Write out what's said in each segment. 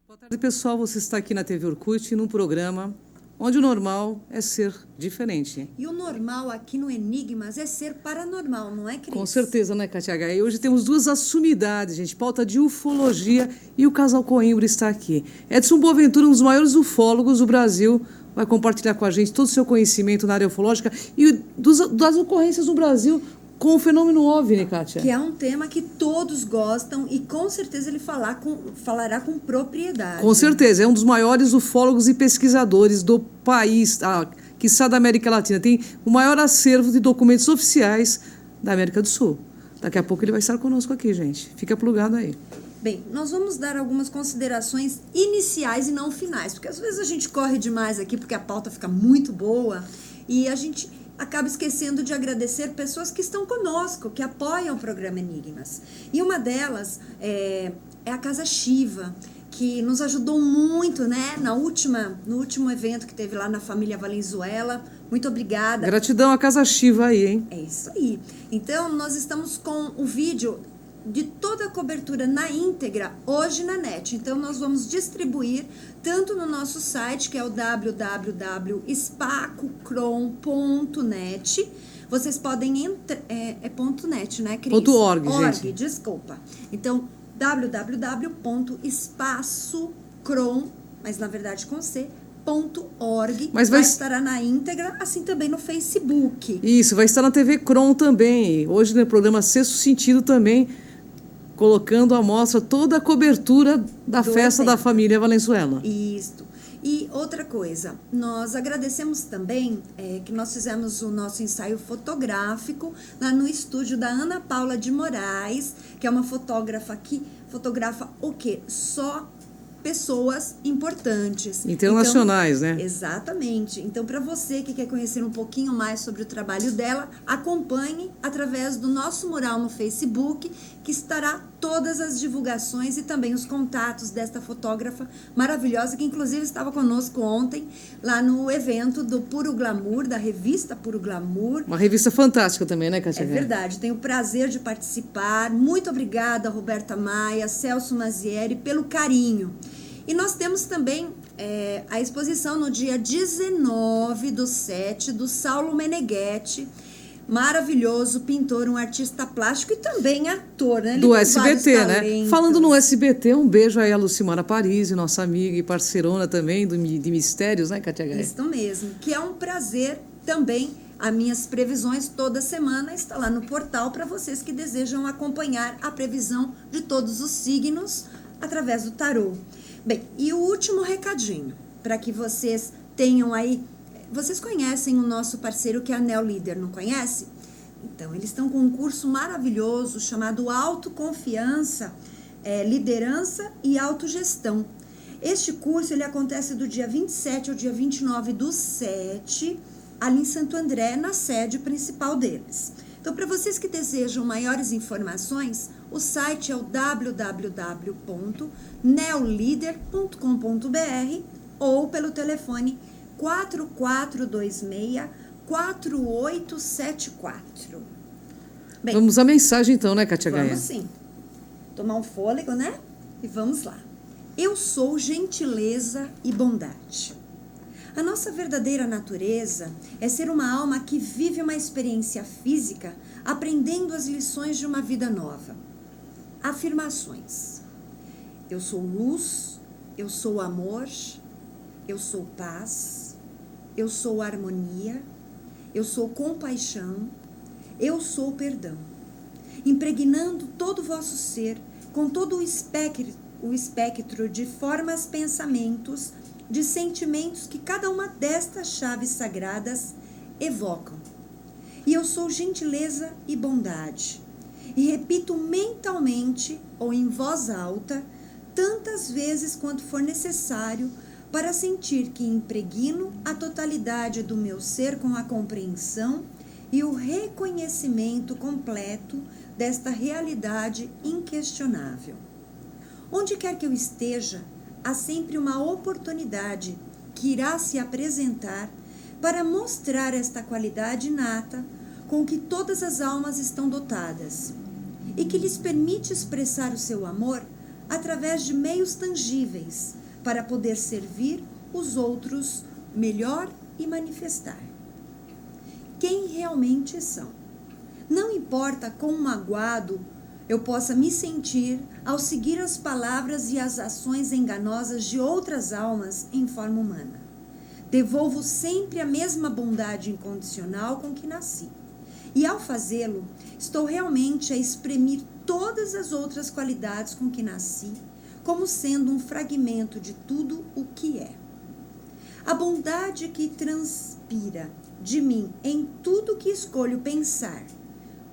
Boa tarde, pessoal. Você está aqui na TV Orkut, num programa onde o normal é ser diferente. E o normal aqui no Enigmas é ser paranormal, não é, Cris? Com certeza, né, Katia H? E hoje temos duas assumidades, gente, pauta de ufologia, e o casal Coimbra está aqui. Edson Boaventura, um dos maiores ufólogos do Brasil, vai compartilhar com a gente todo o seu conhecimento na área ufológica e das ocorrências no Brasil com o fenômeno OVNI, Kátia. Que é um tema que todos gostam e com certeza ele falará com propriedade. Com certeza, é um dos maiores ufólogos e pesquisadores do país, quiçá da América Latina. Tem o maior acervo de documentos oficiais da América do Sul. Daqui a pouco ele vai estar conosco aqui, gente. Fica plugado aí. Bem, nós vamos dar algumas considerações iniciais e não finais, porque às vezes a gente corre demais aqui porque a pauta fica muito boa e a gente acaba esquecendo de agradecer pessoas que estão conosco, que apoiam o programa Enigmas. E uma delas é a Casa Shiva, que nos ajudou muito, né, no último evento que teve lá na família Valenzuela. Muito obrigada. Gratidão à Casa Shiva aí, hein? É isso aí. Então, nós estamos com o vídeo de toda a cobertura na íntegra hoje na net. Então, nós vamos distribuir tanto no nosso site, que é o www.spacocron.net. Vocês podem entrar... É ponto .net, né, Cris? .org, gente. Desculpa. Então, www.spacocron, mas na verdade com C, .org, mas estará na íntegra, assim também no Facebook. Isso, vai estar na TV Cron também. Hoje no programa Sexto Sentido também, colocando à mostra toda a cobertura da festa da família Valenzuela. Isso. E outra coisa, nós agradecemos também que nós fizemos o nosso ensaio fotográfico lá no estúdio da Ana Paula de Moraes, que é uma fotógrafa que fotografa o quê? Só pessoas importantes. Internacionais, então, né? Exatamente. Então, para você que quer conhecer um pouquinho mais sobre o trabalho dela, acompanhe através do nosso mural no Facebook, que estará todas as divulgações e também os contatos desta fotógrafa maravilhosa, que inclusive estava conosco ontem, lá no evento do Puro Glamour, da revista Puro Glamour. Uma revista fantástica também, né, Katia? É verdade, tenho o prazer de participar. Muito obrigada, Roberta Maia, Celso Mazieri, pelo carinho. E nós temos também a exposição no dia 19/7 do Saulo Meneghetti, maravilhoso pintor, um artista plástico e também ator, né? Ele do tem SBT, né? talentos. Falando no SBT, um beijo aí a Lucimara Parisi, nossa amiga e parceirona também de Mistérios, né, Katia Gaia? Isso mesmo, que é um prazer também. As minhas previsões toda semana está lá no portal para vocês que desejam acompanhar a previsão de todos os signos através do tarô. Bem, e o último recadinho, para que vocês tenham aí... Vocês conhecem o nosso parceiro que é a Neo Líder, não conhece? Então, eles estão com um curso maravilhoso chamado Autoconfiança, Liderança e Autogestão. Este curso ele acontece do dia 27 ao dia 29/7, ali em Santo André, na sede principal deles. Então, para vocês que desejam maiores informações, o site é o www.neolider.com.br ou pelo telefone 4426-4874. Bem, vamos à mensagem então, né, Katia Gaia? Vamos sim. Tomar um fôlego, né? E vamos lá. Eu sou gentileza e bondade. A nossa verdadeira natureza é ser uma alma que vive uma experiência física aprendendo as lições de uma vida nova. Afirmações. Eu sou luz, eu sou amor, eu sou paz, eu sou harmonia, eu sou compaixão, eu sou perdão. Impregnando todo o vosso ser, com todo o espectro de formas, pensamentos, de sentimentos que cada uma destas chaves sagradas evocam. E eu sou gentileza e bondade. E repito mentalmente ou em voz alta, tantas vezes quanto for necessário, para sentir que impregno a totalidade do meu ser com a compreensão e o reconhecimento completo desta realidade inquestionável. Onde quer que eu esteja, há sempre uma oportunidade que irá se apresentar para mostrar esta qualidade inata com que todas as almas estão dotadas e que lhes permite expressar o seu amor através de meios tangíveis para poder servir os outros melhor e manifestar quem realmente são. Não importa quão magoado eu possa me sentir ao seguir as palavras e as ações enganosas de outras almas em forma humana. Devolvo sempre a mesma bondade incondicional com que nasci. E ao fazê-lo, estou realmente a exprimir todas as outras qualidades com que nasci, como sendo um fragmento de tudo o que é. A bondade que transpira de mim em tudo que escolho pensar,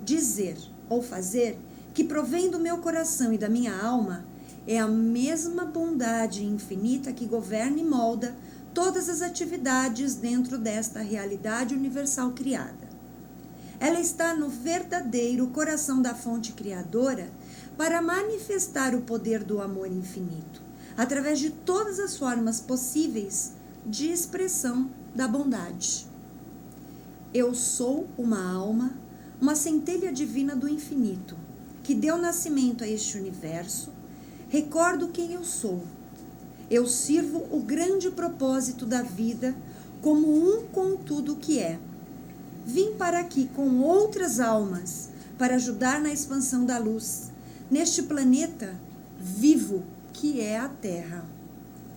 dizer ou fazer, que provém do meu coração e da minha alma, é a mesma bondade infinita que governa e molda todas as atividades dentro desta realidade universal criada. Ela está no verdadeiro coração da fonte criadora para manifestar o poder do amor infinito, através de todas as formas possíveis de expressão da bondade. Eu sou uma alma, uma centelha divina do infinito, que deu nascimento a este universo. Recordo quem eu sou. Eu sirvo o grande propósito da vida como um com tudo o que é. Vim para aqui com outras almas para ajudar na expansão da luz, neste planeta vivo que é a Terra.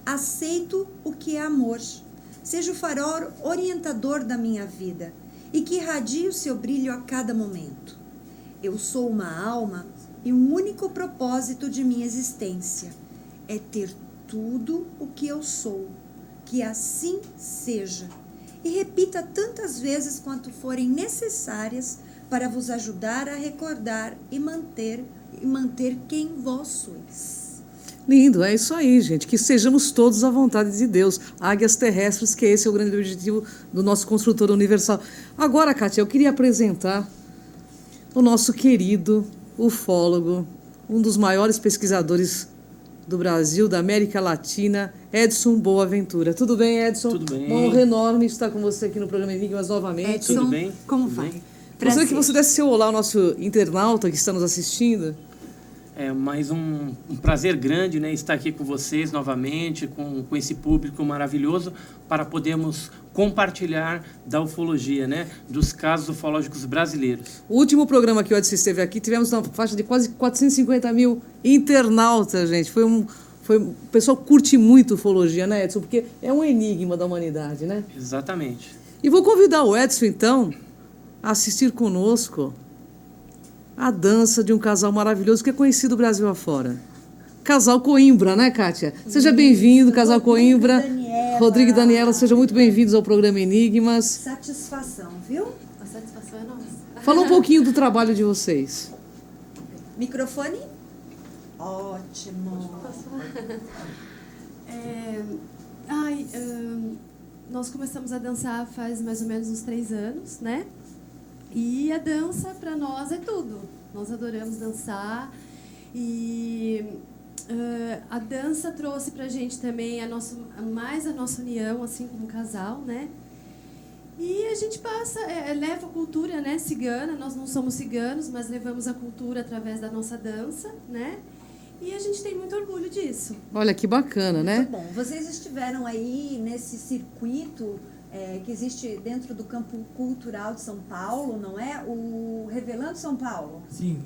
Aceito o que é amor, seja o farol orientador da minha vida e que irradie o seu brilho a cada momento. Eu sou uma alma e um único propósito de minha existência é ter tudo o que eu sou, que assim seja. E repita tantas vezes quanto forem necessárias para vos ajudar a recordar e manter quem vós sois. Lindo, é isso aí, gente. Que sejamos todos à vontade de Deus, águias terrestres, que esse é o grande objetivo do nosso construtor universal. Agora, Kátia, eu queria apresentar o nosso querido ufólogo, um dos maiores pesquisadores do Brasil, da América Latina, Edson Boaventura. Tudo bem, Edson? Tudo bem. Uma honra enorme estar com você aqui no programa Enigmas novamente. Edson, Tudo bem? como Tudo vai? bem? Gostaria que você desse seu olá ao nosso internauta que está nos assistindo. É mais um prazer grande, né, estar aqui com vocês novamente, com esse público maravilhoso, para podermos compartilhar da ufologia, né, dos casos ufológicos brasileiros. O último programa que o Edson esteve aqui, tivemos uma faixa de quase 450 mil internautas, gente. O pessoal curte muito ufologia, né, Edson? Porque é um enigma da humanidade, né? Exatamente. E vou convidar o Edson, então, a assistir conosco a dança de um casal maravilhoso que é conhecido Brasil afora. Casal Coimbra, né, Kátia? Seja bem-vindo, Casal Coimbra. Rodrigo e Daniela, sejam muito bem-vindos ao programa Enigmas. Satisfação, viu? A satisfação é nossa. Fala um pouquinho do trabalho de vocês. Microfone? Ótimo. Nós começamos a dançar faz mais ou menos uns 3 anos, né? E a dança para nós é tudo. Nós adoramos dançar e a dança trouxe pra gente também mais a nossa união, assim como casal, né? E a gente leva a cultura, né, cigana. Nós não somos ciganos, mas levamos a cultura através da nossa dança, né? E a gente tem muito orgulho disso. Olha que bacana, né? Muito bom. Vocês estiveram aí nesse circuito que existe dentro do campo cultural de São Paulo, não é? O Revelando São Paulo. Sim,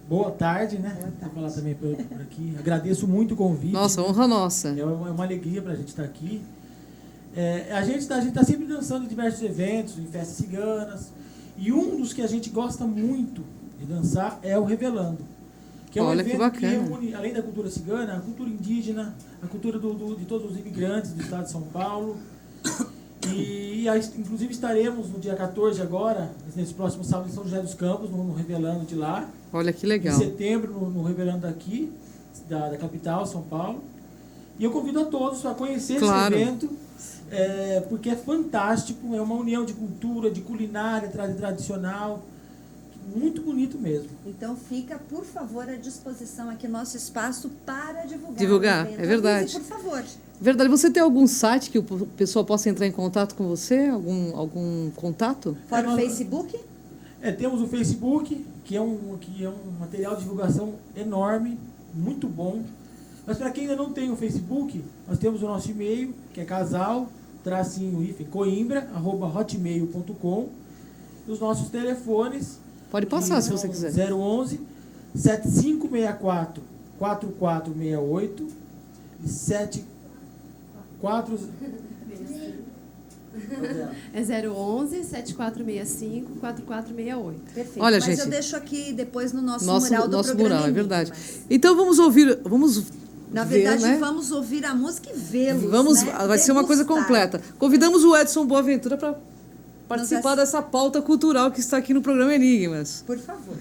boa tarde, né? Boa tarde. Vou falar também por aqui. Agradeço muito o convite. Nossa, honra nossa. É uma alegria para a gente estar aqui. A gente tá sempre dançando em diversos eventos, em festas ciganas. E um dos que a gente gosta muito de dançar é o Revelando. Que é um Olha que evento bacana. reúne, além da cultura cigana, a cultura indígena, a cultura de todos os imigrantes do estado de São Paulo. Inclusive estaremos no dia 14 agora, nesse próximo sábado, em São José dos Campos, no Revelando de lá. Olha que Em legal. setembro, no Revelando daqui, da capital, São Paulo. E eu convido a todos a conhecer Claro. esse evento, porque é fantástico, é uma união de cultura, de culinária tradicional, muito bonito mesmo. Então fica, por favor, à disposição aqui nosso espaço para divulgar. Divulgar, o evento. é verdade. Avise, por favor. Verdade, você tem algum site que o pessoal possa entrar em contato com você? Algum contato? Fora o nós- Facebook? Temos o Facebook, que é um material de divulgação enorme, muito bom. Mas para quem ainda não tem o Facebook, nós temos o nosso e-mail, que é casal-coimbra@hotmail.com. E os nossos telefones. Pode passar, que se você são quiser. 011 7564 4468 e 74 É 011 7465 4468. Perfeito. Olha, Mas gente, eu deixo aqui depois no nosso Nosso mural do programa mural, é verdade. Enigmas. Então vamos Na ver, verdade, né? vamos ouvir a música e vê-los. Vamos, né? vai ser uma coisa Degustar. completa. Convidamos o Edson Boaventura para participar ass- dessa pauta cultural que está aqui no programa Enigmas. Por favor.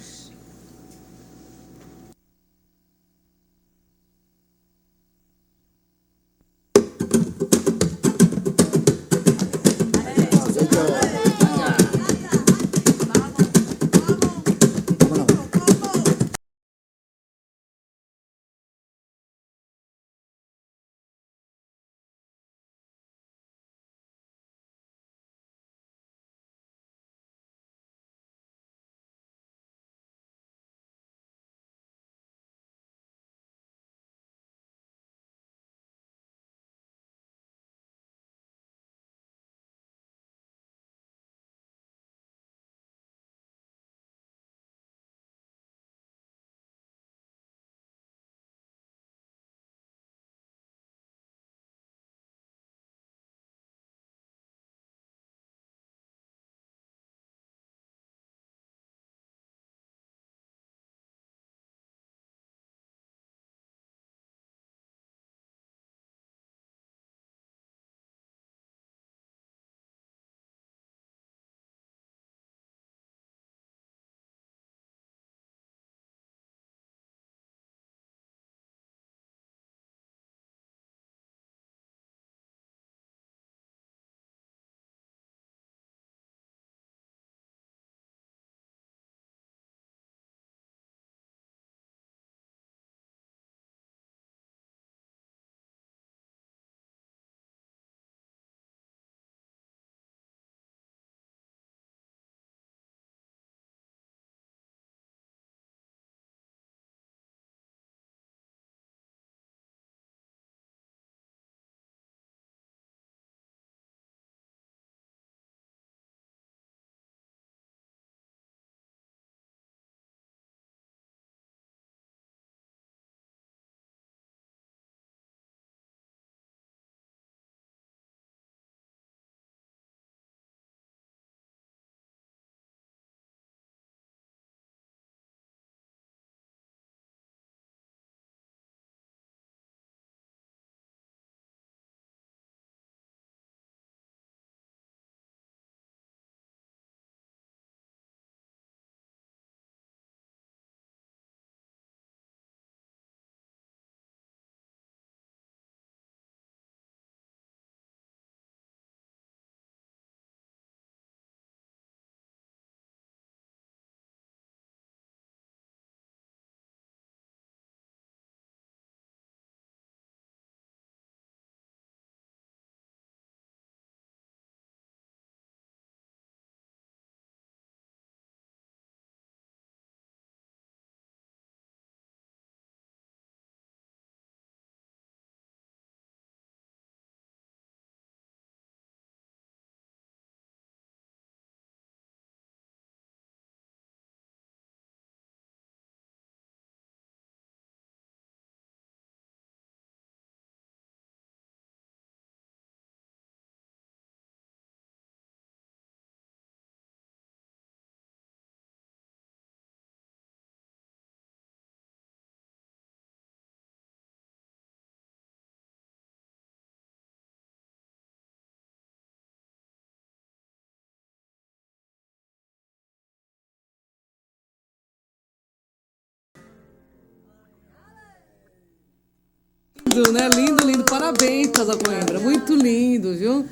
Lindo, né? Lindo, lindo. Parabéns, Casal Coimbra. Muito lindo, viu?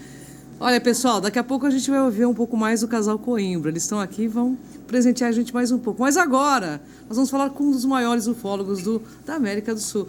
Olha, pessoal, daqui a pouco a gente vai ouvir um pouco mais do Casal Coimbra. Eles estão aqui e vão presentear a gente mais um pouco. Mas agora, nós vamos falar com um dos maiores ufólogos da América do Sul.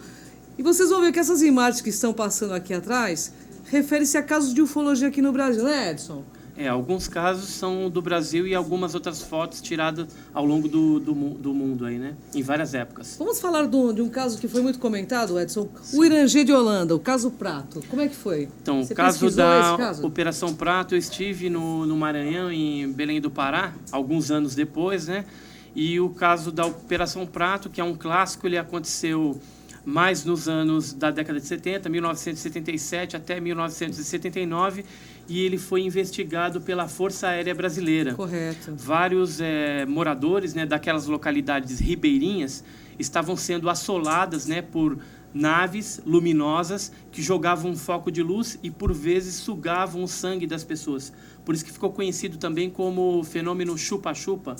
E vocês vão ver que essas imagens que estão passando aqui atrás referem-se a casos de ufologia aqui no Brasil, né, Edson? Alguns casos são do Brasil e algumas outras fotos tiradas ao longo do mundo aí, né? Em várias épocas. Vamos falar de um caso que foi muito comentado, Edson. O Irangê de Holanda, o caso Prato. Como é que foi? Então, Você o caso pesquisou da esse caso? Operação Prato, eu estive no Maranhão, em Belém do Pará, alguns anos depois, né? E o caso da Operação Prato, que é um clássico, ele aconteceu mais nos anos da década de 70, 1977 até 1979, e ele foi investigado pela Força Aérea Brasileira. Correto. Vários moradores, né, daquelas localidades ribeirinhas estavam sendo assoladas, né, por naves luminosas que jogavam um foco de luz e, por vezes, sugavam o sangue das pessoas. Por isso que ficou conhecido também como fenômeno chupa-chupa,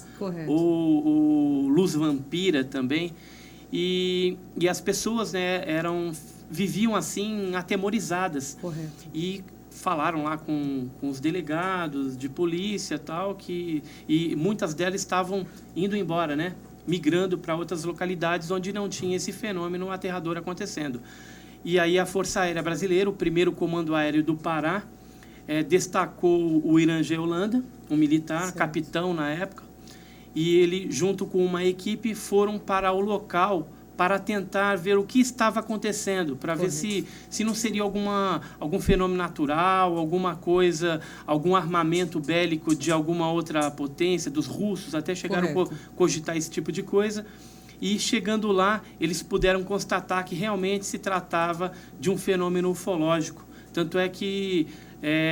ou luz vampira também. E as pessoas, né, viviam assim atemorizadas. Correto. E falaram lá com os delegados de polícia e muitas delas estavam indo embora, né, migrando para outras localidades onde não tinha esse fenômeno aterrador acontecendo. E aí a Força Aérea Brasileira, o primeiro Comando Aéreo do Pará, destacou o Irangê Holanda, um militar, certo, capitão na época, e ele, junto com uma equipe, foram para o local para tentar ver o que estava acontecendo, para ver se não seria algum fenômeno natural, alguma coisa, algum armamento bélico de alguma outra potência, dos russos, até chegaram a cogitar esse tipo de coisa. E, chegando lá, eles puderam constatar que realmente se tratava de um fenômeno ufológico. Tanto é que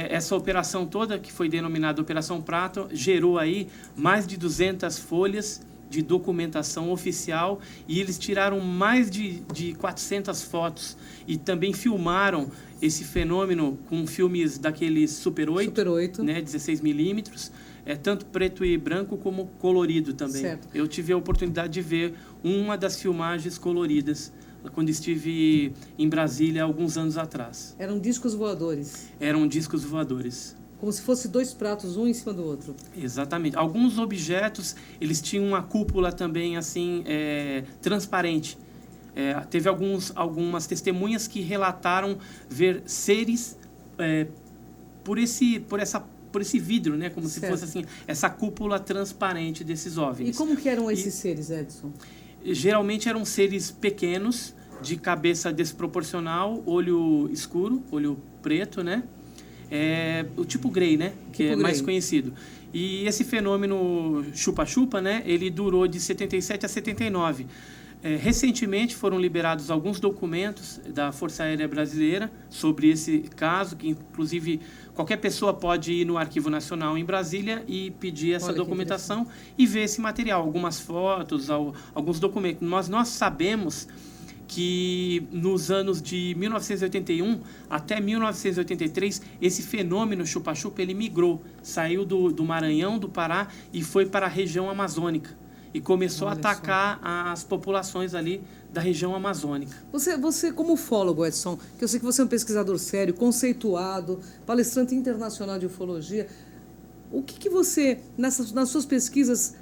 essa operação toda, que foi denominada Operação Prato, gerou aí mais de 200 folhas de documentação oficial, e eles tiraram mais de 400 fotos e também filmaram esse fenômeno com filmes daqueles Super 8, né, 16 milímetros, tanto preto e branco como colorido também. Certo. Eu tive a oportunidade de ver uma das filmagens coloridas quando estive em Brasília há alguns anos atrás. Eram discos voadores. Eram discos voadores. Como se fossem dois pratos, um em cima do outro. Exatamente. Alguns objetos, eles tinham uma cúpula também, assim, transparente. Teve algumas testemunhas que relataram ver seres por esse vidro, né? Como se fosse assim, essa cúpula transparente desses OVNIs. E como que eram esses seres, Edson? Geralmente eram seres pequenos, de cabeça desproporcional, olho escuro, olho preto, né? O tipo Grey, né? Que é mais conhecido. E esse fenômeno chupa-chupa, né? Ele durou de 77 a 79. Recentemente foram liberados alguns documentos da Força Aérea Brasileira sobre esse caso, que inclusive qualquer pessoa pode ir no Arquivo Nacional em Brasília e pedir essa documentação e ver esse material, algumas fotos, alguns documentos. Nós sabemos que nos anos de 1981 até 1983, esse fenômeno chupa-chupa, ele migrou, saiu do Maranhão, do Pará, e foi para a região amazônica. E começou a atacar as populações ali da região amazônica. Você como ufólogo, Edson, que eu sei que você é um pesquisador sério, conceituado, palestrante internacional de ufologia, o que você, nas suas pesquisas,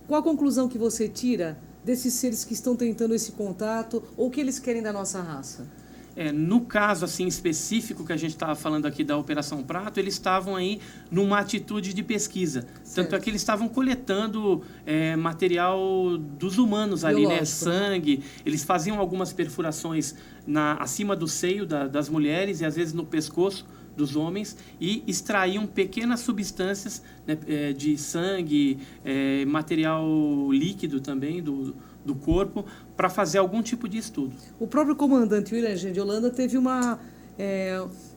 qual a conclusão que você tira desses seres que estão tentando esse contato ou que eles querem da nossa raça? No caso assim específico que a gente estava falando aqui da Operação Prato, eles estavam aí numa atitude de pesquisa. Certo. Tanto é que eles estavam coletando material dos humanos ali, né? Sangue. Eles faziam algumas perfurações acima do seio das mulheres e às vezes no pescoço dos homens, e extraíam pequenas substâncias, né, de sangue, material líquido também do corpo, para fazer algum tipo de estudo. O próprio comandante Irangê de Holanda teve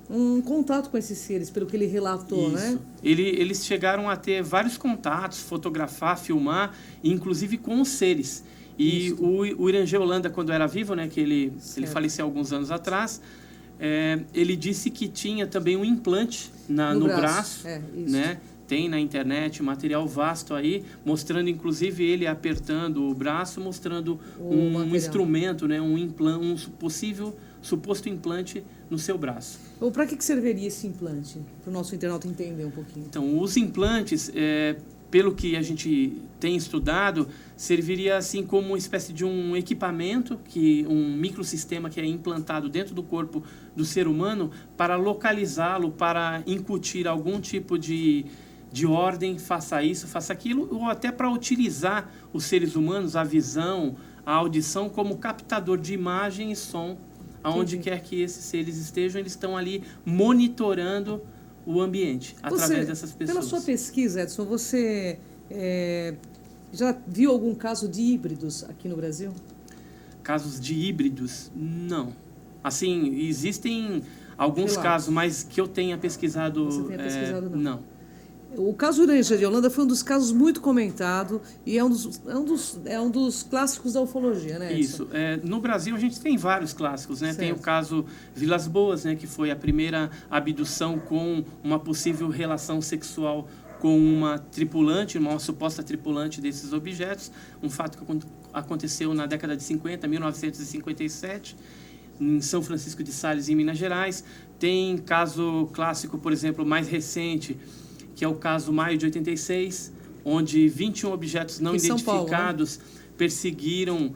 um contato com esses seres, pelo que ele relatou, isso, né? Eles chegaram a ter vários contatos, fotografar, filmar, inclusive com os seres. E o Irangê Holanda, quando era vivo, né, que ele faleceu alguns anos atrás, ele disse que tinha também um implante no braço, né? Tem na internet material vasto aí, mostrando inclusive ele apertando o braço, mostrando um instrumento, né, um suposto implante no seu braço. Ou para que serviria esse implante? Para o nosso internauta entender um pouquinho. Então, os implantes, pelo que a gente tem estudado, serviria assim como uma espécie de um equipamento, um microsistema que é implantado dentro do corpo do ser humano para localizá-lo, para incutir algum tipo de ordem, faça isso, faça aquilo, ou até para utilizar os seres humanos, a visão, a audição, como captador de imagem e som. Aonde quer que esses seres estejam, eles estão ali monitorando o ambiente através dessas pessoas. Pela sua pesquisa, Edson, você já viu algum caso de híbridos aqui no Brasil? Casos de híbridos? Não. Assim, existem alguns casos, mas que eu tenha pesquisado... Você tenha pesquisado, não? Não. O caso da energia de Holanda foi um dos casos muito comentado e é um dos clássicos da ufologia, né, Edson? Isso. No Brasil, a gente tem vários clássicos, né? Certo. Tem o caso Vilas Boas, né, que foi a primeira abdução com uma possível relação sexual com uma tripulante, uma suposta tripulante desses objetos. Um fato que aconteceu na década de 50, 1957, em São Francisco de Sales, em Minas Gerais. Tem caso clássico, por exemplo, mais recente, que é o caso Maio de 86, onde 21 objetos não identificados perseguiram,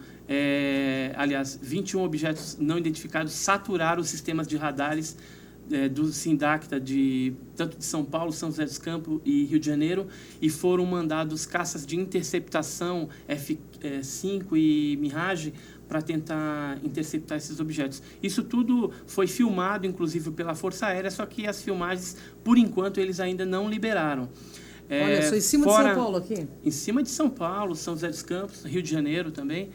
21 objetos não identificados saturaram os sistemas de radares do Sindacta, tanto de São Paulo, São José dos Campos e Rio de Janeiro, e foram mandados caças de interceptação F-5 e Mirage para tentar interceptar esses objetos. Isso tudo foi filmado, inclusive, pela Força Aérea, só que as filmagens, por enquanto, eles ainda não liberaram. Olha só, em cima de São Paulo aqui? Em cima de São Paulo, São José dos Campos, Rio de Janeiro também.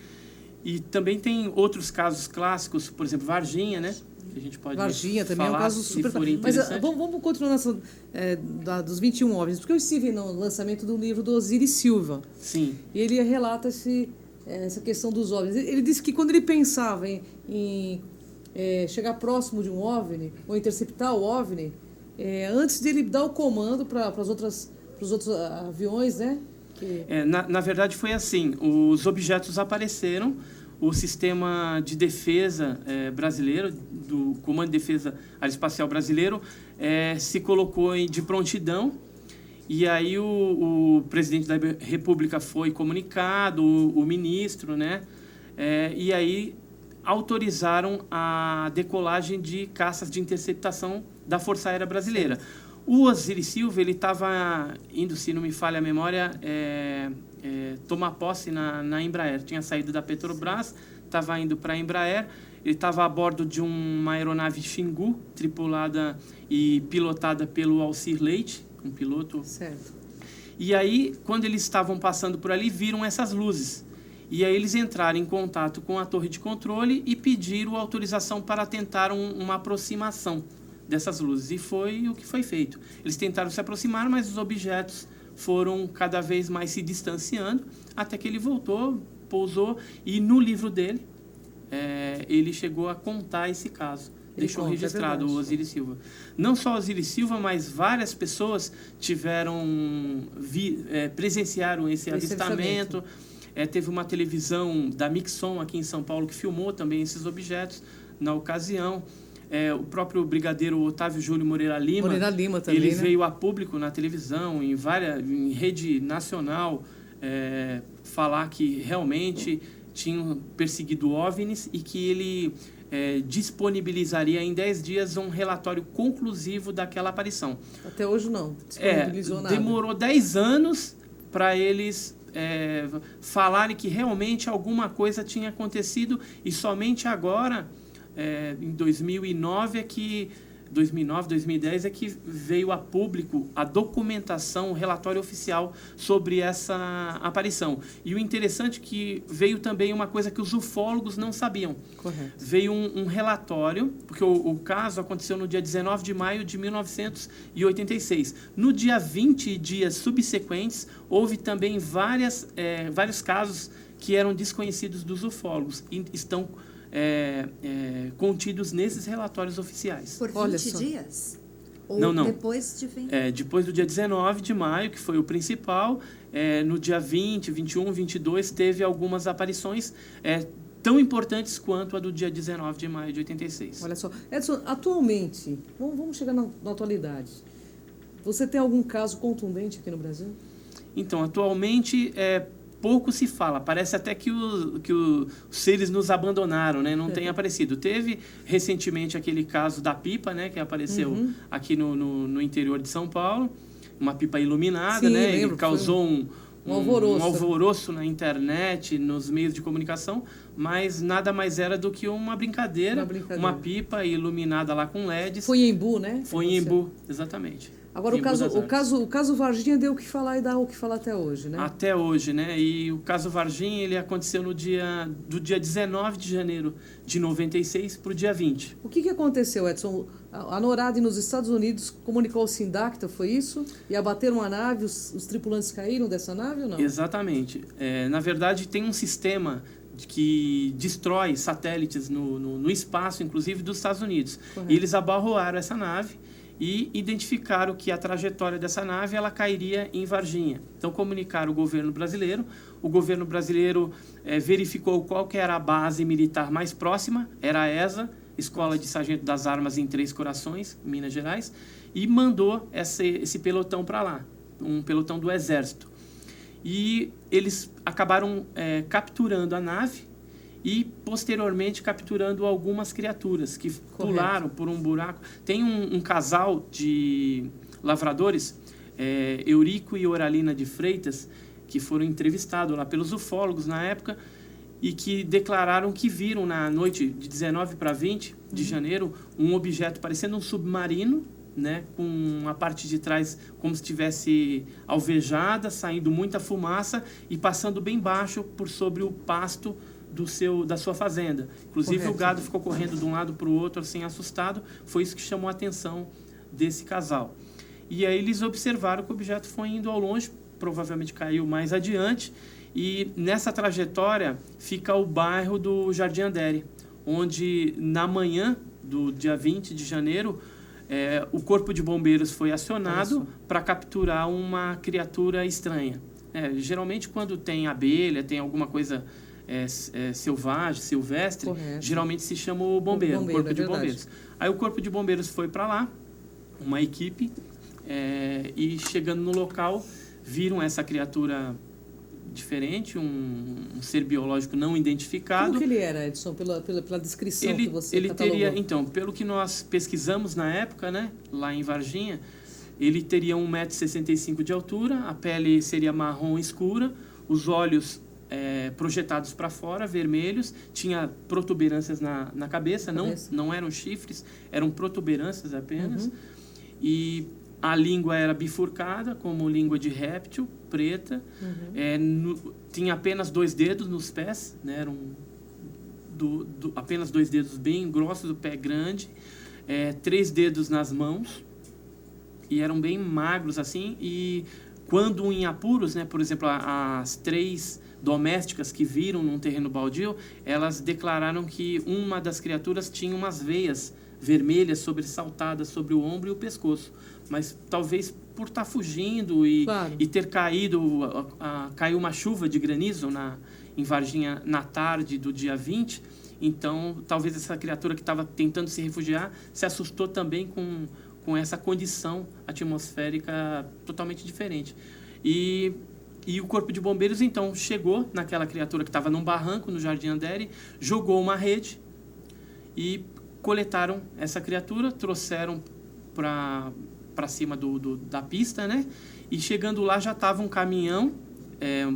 E também tem outros casos clássicos, por exemplo, Varginha, né? Que a gente pode Varginha também falar, é um caso super... Mas vamos continuar dos 21 OVNIs, porque eu estive no lançamento do livro do Osiris Silva. Sim. E ele relata essa questão dos OVNIs. Ele disse que quando ele pensava em chegar próximo de um OVNI, ou interceptar o OVNI, antes de ele dar o comando para os outros aviões, né? Na verdade foi assim, os objetos apareceram, o sistema de defesa brasileiro, do Comando de Defesa Aeroespacial Brasileiro, se colocou de prontidão, e aí o presidente da República foi comunicado, o ministro, né? E aí autorizaram a decolagem de caças de interceptação da Força Aérea Brasileira. O Osiris Silva, ele estava indo, se não me falha a memória, tomar posse na Embraer. Tinha saído da Petrobras, estava indo para a Embraer. Ele estava a bordo de uma aeronave Xingu, tripulada e pilotada pelo Alcir Leite, um piloto. Certo. E aí, quando eles estavam passando por ali, viram essas luzes. E aí eles entraram em contato com a torre de controle e pediram autorização para tentar uma aproximação dessas luzes. E foi o que foi feito. Eles tentaram se aproximar, mas os objetos foram cada vez mais se distanciando, até que ele voltou, pousou, e no livro dele, ele chegou a contar esse caso. Deixou registrado o Osiris Silva. Não só o Osiris Silva, mas várias pessoas presenciaram esse avistamento. Teve uma televisão da Mixon aqui em São Paulo que filmou também esses objetos na ocasião. O próprio brigadeiro Otávio Júlio Moreira Lima também, ele né? veio a público na televisão, em rede nacional, falar que realmente tinham perseguido OVNIs e que ele disponibilizaria em 10 dias um relatório conclusivo daquela aparição. Até hoje não disponibilizou nada. Demorou 10 anos para eles falarem que realmente alguma coisa tinha acontecido, e somente agora, em 2009, 2010, é que veio a público a documentação, o relatório oficial sobre essa aparição. E o interessante é que veio também uma coisa que os ufólogos não sabiam. Correto. Veio um relatório, porque o caso aconteceu no dia 19 de maio de 1986. No dia 20 dias subsequentes, houve também vários casos que eram desconhecidos dos ufólogos e estão contidos nesses relatórios oficiais. Por 20 dias? Ou Não. depois, Stephen? Depois do dia 19 de maio, que foi o principal, no dia 20, 21, 22, teve algumas aparições tão importantes quanto a do dia 19 de maio de 86. Olha só. Edson, atualmente, vamos chegar na atualidade. Você tem algum caso contundente aqui no Brasil? Então, atualmente, pouco se fala. Parece até que os seres nos abandonaram, né? Não tem aparecido. Teve, recentemente, aquele caso da pipa, né? Que apareceu aqui no interior de São Paulo. Uma pipa iluminada, Sim, né? lembro, E causou um alvoroço na internet, nos meios de comunicação, mas nada mais era do que uma brincadeira. Uma pipa iluminada lá com LEDs. Foi em Embu, né? Foi em Embu, exatamente. Agora, o caso Varginha deu o que falar e dá o que falar até hoje, né? Até hoje, né? E o caso Varginha, ele aconteceu do dia 19 de janeiro de 96 para o dia 20. O que aconteceu, Edson? A NORAD nos Estados Unidos comunicou ao Sindacta, foi isso? E abateram a nave, os tripulantes caíram dessa nave ou não? Exatamente. Na verdade, tem um sistema que destrói satélites no espaço, inclusive dos Estados Unidos. Correto. E eles abarroaram essa nave e identificaram que a trajetória dessa nave ela cairia em Varginha. Então, comunicaram o governo brasileiro. O governo brasileiro verificou qual que era a base militar mais próxima, era a ESA, Escola de Sargento das Armas em Três Corações, Minas Gerais, e mandou esse pelotão para lá, um pelotão do Exército. E eles acabaram capturando a nave e, posteriormente, capturando algumas criaturas que pularam por um buraco. Tem um casal de lavradores, Eurico e Oralina de Freitas, que foram entrevistados lá pelos ufólogos na época e que declararam que viram na noite de 19 para 20 de janeiro um objeto parecendo um submarino, né, com a parte de trás como se estivesse alvejada, saindo muita fumaça e passando bem baixo por sobre o pasto da sua fazenda. Inclusive, correto, o gado ficou correndo de um lado para o outro, assim, assustado. Foi isso que chamou a atenção desse casal. E aí eles observaram que o objeto foi indo ao longe, provavelmente caiu mais adiante, e nessa trajetória fica o bairro do Jardim Andere, onde na manhã do dia 20 de janeiro, o Corpo de Bombeiros foi acionado para capturar uma criatura estranha. Geralmente, quando tem abelha, tem alguma coisa selvagem, silvestre, correto, geralmente se chama o bombeiro, o Corpo de Bombeiros. Aí o Corpo de Bombeiros foi para lá, uma equipe, e chegando no local, viram essa criatura diferente, um ser biológico não identificado. Como que ele era, Edson, pela descrição que você ele catalogou? Teria, então, pelo que nós pesquisamos na época, né, lá em Varginha, ele teria 1,65 m de altura, a pele seria marrom escura, os olhos projetados para fora, vermelhos, tinha protuberâncias na cabeça, não eram chifres, eram protuberâncias apenas, e a língua era bifurcada, como língua de réptil, preta. Tinha apenas 2 dedos nos pés, né? Eram apenas 2 dedos bem grossos, do pé grande. 3 dedos nas mãos. E eram bem magros, assim. E quando em apuros, né? Por exemplo, as 3 domésticas que viram num terreno baldio, elas declararam que uma das criaturas tinha umas veias vermelhas sobressaltadas sobre o ombro e o pescoço. Mas talvez por estar fugindo e ter caído, caiu uma chuva de granizo em Varginha na tarde do dia 20, então talvez essa criatura que estava tentando se refugiar se assustou também com essa condição atmosférica totalmente diferente. E o Corpo de Bombeiros, então, chegou naquela criatura que estava num barranco no Jardim Andere, jogou uma rede e coletaram essa criatura, trouxeram para cima da pista, né? E chegando lá já estava um caminhão,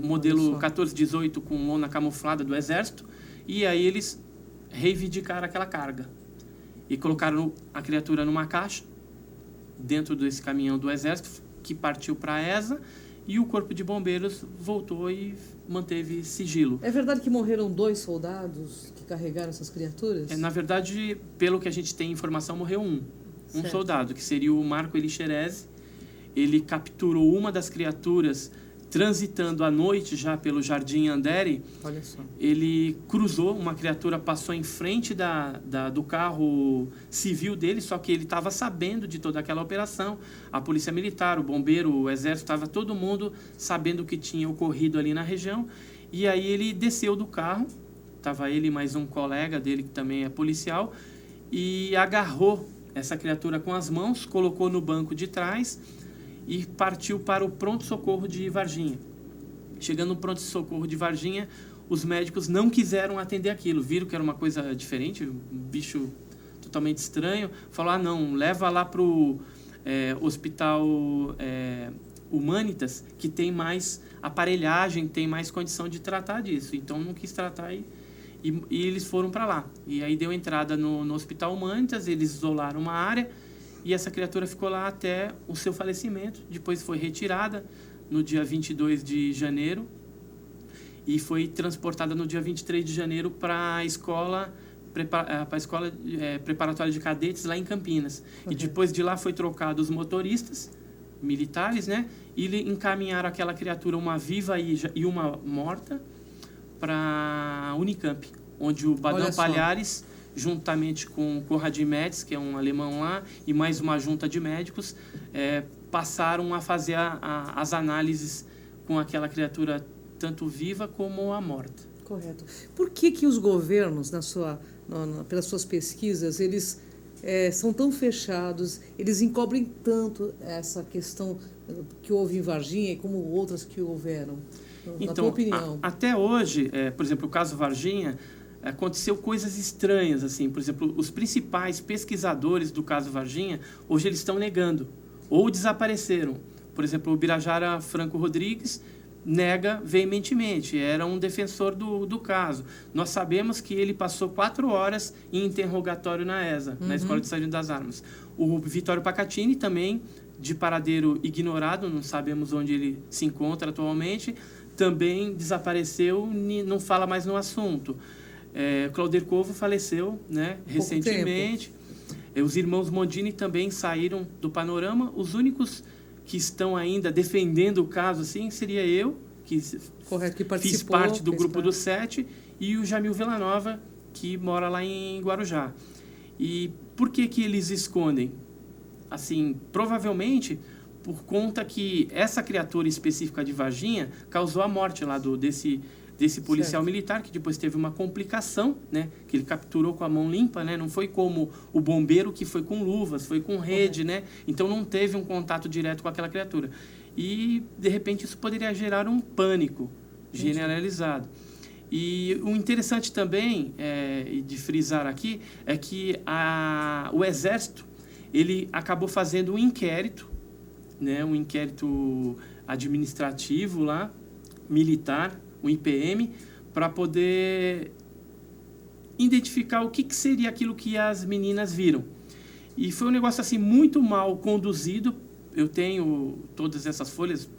modelo 1418 com lona camuflada do Exército, e aí eles reivindicaram aquela carga. E colocaram a criatura numa caixa, dentro desse caminhão do Exército, que partiu para a ESA, e o Corpo de Bombeiros voltou e manteve sigilo. É verdade que morreram 2 soldados que carregaram essas criaturas? Na verdade, pelo que a gente tem informação, morreu um soldado, que seria o Marco Elixerese. Ele capturou uma das criaturas transitando à noite já pelo Jardim Andere, Olha só. ele cruzou, uma criatura passou em frente do carro civil dele, só que ele estava sabendo de toda aquela operação. A polícia militar, o bombeiro, o exército, estava todo mundo sabendo o que tinha ocorrido ali na região. E aí ele desceu do carro, estava ele e mais um colega dele que também é policial, e agarrou essa criatura com as mãos, colocou no banco de trás e partiu para o pronto-socorro de Varginha. Chegando no pronto-socorro de Varginha, os médicos não quiseram atender aquilo, viram que era uma coisa diferente, um bicho totalmente estranho, falou, não, leva lá para o hospital Humanitas, que tem mais aparelhagem, tem mais condição de tratar disso. Então não quis tratar e eles foram para lá. E aí deu entrada no hospital Humanitas, eles isolaram uma área, e essa criatura ficou lá até o seu falecimento. Depois foi retirada no dia 22 de janeiro e foi transportada no dia 23 de janeiro para a escola preparatória de cadetes lá em Campinas. E depois de lá foi trocado os motoristas militares, né? E encaminharam aquela criatura, uma viva e uma morta, para a Unicamp, onde o Badão Palhares, juntamente com o Conrad Metz, que é um alemão lá, e mais uma junta de médicos, passaram a fazer as análises com aquela criatura, tanto viva como a morta. Correto. Por que os governos, pelas suas pesquisas, eles são tão fechados, eles encobrem tanto essa questão que houve em Varginha, como outras que houveram? Na tua opinião. Até hoje, por exemplo, o caso Varginha, aconteceu coisas estranhas, assim. Por exemplo, os principais pesquisadores do caso Varginha, hoje eles estão negando, ou desapareceram. Por exemplo, o Birajara Franco Rodrigues nega veementemente, era um defensor do caso. Nós sabemos que ele passou 4 horas em interrogatório na ESA, na Escola de Sargento das Armas. O Vitório Pacatini também, de paradeiro ignorado, não sabemos onde ele se encontra atualmente, também desapareceu, não fala mais no assunto. Claudir Covo faleceu, né, recentemente. Os irmãos Mondini também saíram do panorama. Os únicos que estão ainda defendendo o caso, assim, seria eu, que fiz parte do grupo dos 7, e o Jamil Villanova, que mora lá em Guarujá. E por que eles escondem? Assim, provavelmente por conta que essa criatura específica de Varginha causou a morte lá desse policial militar, que depois teve uma complicação, né, que ele capturou com a mão limpa, né, não foi como o bombeiro que foi com luvas, foi com rede, né, então não teve um contato direto com aquela criatura. E, de repente, isso poderia gerar um pânico generalizado. E o interessante também, de frisar aqui, é que o Exército, ele acabou fazendo um inquérito, né, um inquérito administrativo lá, militar, o IPM, para poder identificar o que seria aquilo que as meninas viram. E foi um negócio assim muito mal conduzido. Eu tenho todas essas folhas,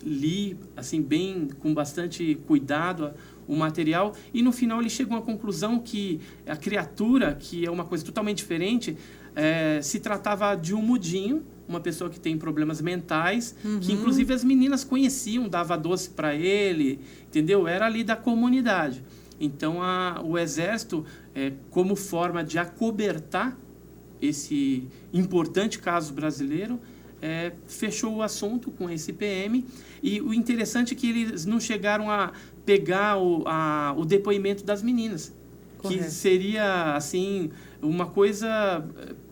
li assim bem, com bastante cuidado o material, e no final ele chegou à conclusão que a criatura, que é uma coisa totalmente diferente, se tratava de um mudinho, uma pessoa que tem problemas mentais, que inclusive as meninas conheciam, dava doce para ele, entendeu? Era ali da comunidade. Então o Exército, como forma de acobertar esse importante caso brasileiro, fechou o assunto com esse PM. E o interessante é que eles não chegaram a pegar o depoimento das meninas. Correto. Que seria assim uma coisa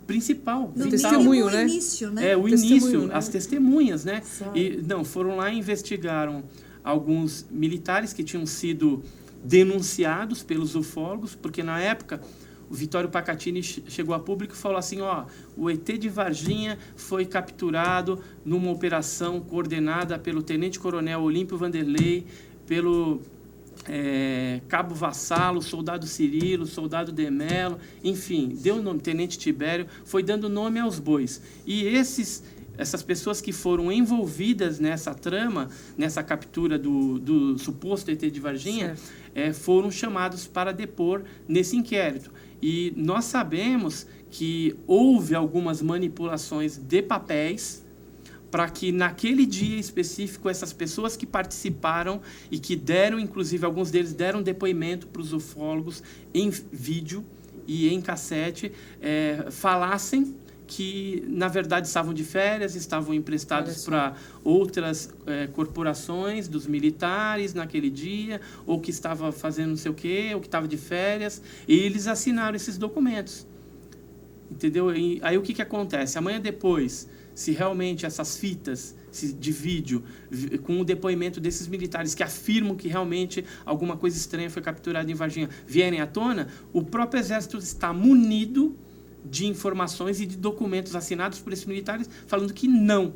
principal. No testemunho, né? Início, né? O início, né? As testemunhas, né? E foram lá e investigaram alguns militares que tinham sido denunciados pelos ufólogos, porque na época o Vitório Pacatini chegou a público e falou assim, o ET de Varginha foi capturado numa operação coordenada pelo Tenente-Coronel Olímpio Vanderlei, pelo Cabo Vassalo, Soldado Cirilo, Soldado Demelo, enfim, deu o nome, Tenente Tibério, foi dando nome aos bois. E essas pessoas que foram envolvidas nessa trama, nessa captura do suposto ET de Varginha, foram chamados para depor nesse inquérito. E nós sabemos que houve algumas manipulações de papéis para que naquele dia específico essas pessoas que participaram e que deram, inclusive alguns deles deram depoimento para os ufólogos em vídeo e em cassete, falassem que, na verdade, estavam de férias, estavam emprestados para outras corporações dos militares naquele dia, ou que estava fazendo não sei o quê, ou que estava de férias, e eles assinaram esses documentos. Entendeu? E aí o que acontece? Amanhã depois, se realmente essas fitas de vídeo, com o depoimento desses militares que afirmam que realmente alguma coisa estranha foi capturada em Varginha, vierem à tona, o próprio Exército está munido de informações e de documentos assinados por esses militares falando que não.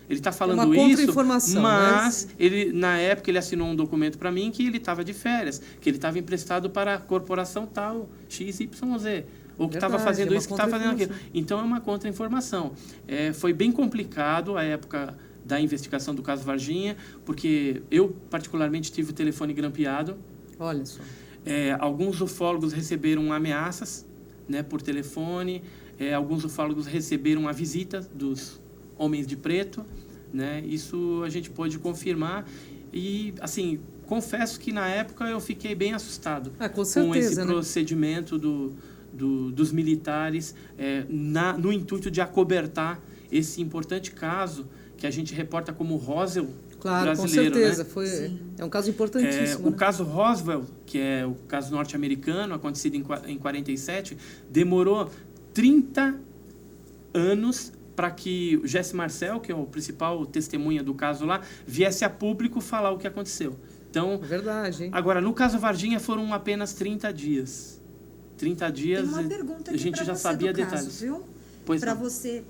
Ele está falando uma isso, contra-informação, mas ele, na época ele assinou um documento para mim que ele estava de férias, que ele estava emprestado para a corporação tal, XYZ. Ou que estava fazendo isso, que estava fazendo aquilo. Então, é uma contra-informação. Foi bem complicado a época da investigação do caso Varginha, porque eu, particularmente, tive o telefone grampeado. Olha só. Alguns ufólogos receberam ameaças, né, por telefone. Alguns ufólogos receberam a visita dos homens de preto. Né? Isso a gente pôde confirmar. E, assim, confesso que, na época, eu fiquei bem assustado com certeza, esse procedimento dos militares no intuito de acobertar esse importante caso que a gente reporta como Roswell brasileiro. Com certeza. Né? É um caso importantíssimo. O caso Roswell, que é o caso norte-americano, acontecido em 47, demorou 30 anos para que o Jesse Marcel, que é o principal testemunha do caso lá, viesse a público falar o que aconteceu. Então, verdade, hein? Agora, no caso Varginha, foram apenas 30 dias. 30 dias, tem uma pergunta aqui a gente já você sabia do caso, detalhes. Viu? Pois para não. você,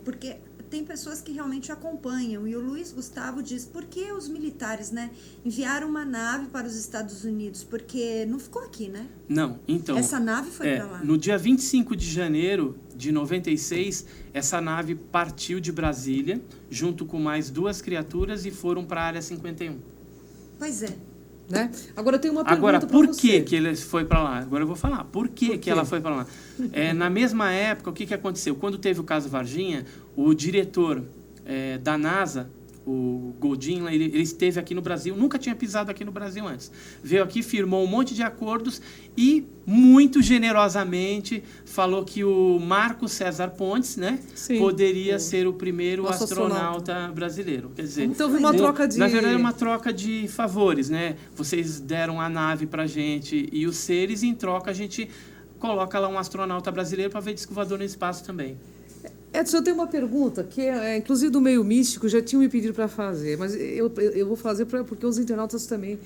porque tem pessoas que realmente acompanham, e o Luiz Gustavo diz, por que os militares, né, enviaram uma nave para os Estados Unidos? Porque não ficou aqui, né? Não, então... Essa nave foi para lá. No dia 25 de janeiro de 96, essa nave partiu de Brasília, junto com mais 2 criaturas, e foram para a Área 51. Pois é. Né? Agora tem uma pergunta para você. Agora, por que ele foi para lá? Agora eu vou falar. Por que ela foi para lá? Na mesma época, o que aconteceu? Quando teve o caso Varginha, o diretor da NASA, o Goldin, ele esteve aqui no Brasil, nunca tinha pisado aqui no Brasil antes. Veio aqui, firmou um monte de acordos e, muito generosamente, falou que o Marco César Pontes, né, poderia ser o primeiro astronauta brasileiro. Quer dizer, então, uma troca de... Na verdade, é uma troca de favores, né? Vocês deram a nave para a gente e os seres, em troca a gente coloca lá um astronauta brasileiro para ver disco voador no espaço também. Edson, eu tenho uma pergunta que, inclusive, do meio místico, já tinham me pedido para fazer, mas eu vou fazer porque os internautas também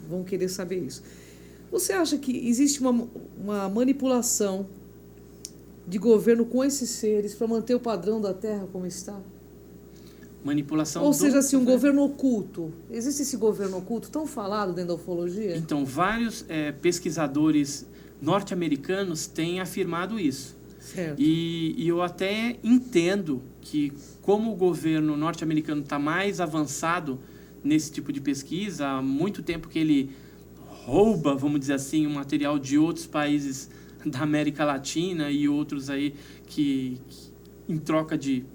vão querer saber isso. Você acha que existe uma manipulação de governo com esses seres para manter o padrão da Terra como está? Manipulação. Ou seja, assim, um governo oculto. Existe esse governo oculto tão falado dentro da ufologia? Então, vários pesquisadores norte-americanos têm afirmado isso. Certo. E eu até entendo que, como o governo norte-americano está mais avançado nesse tipo de pesquisa, há muito tempo que ele rouba, vamos dizer assim, o material de outros países da América Latina e outros aí que em troca de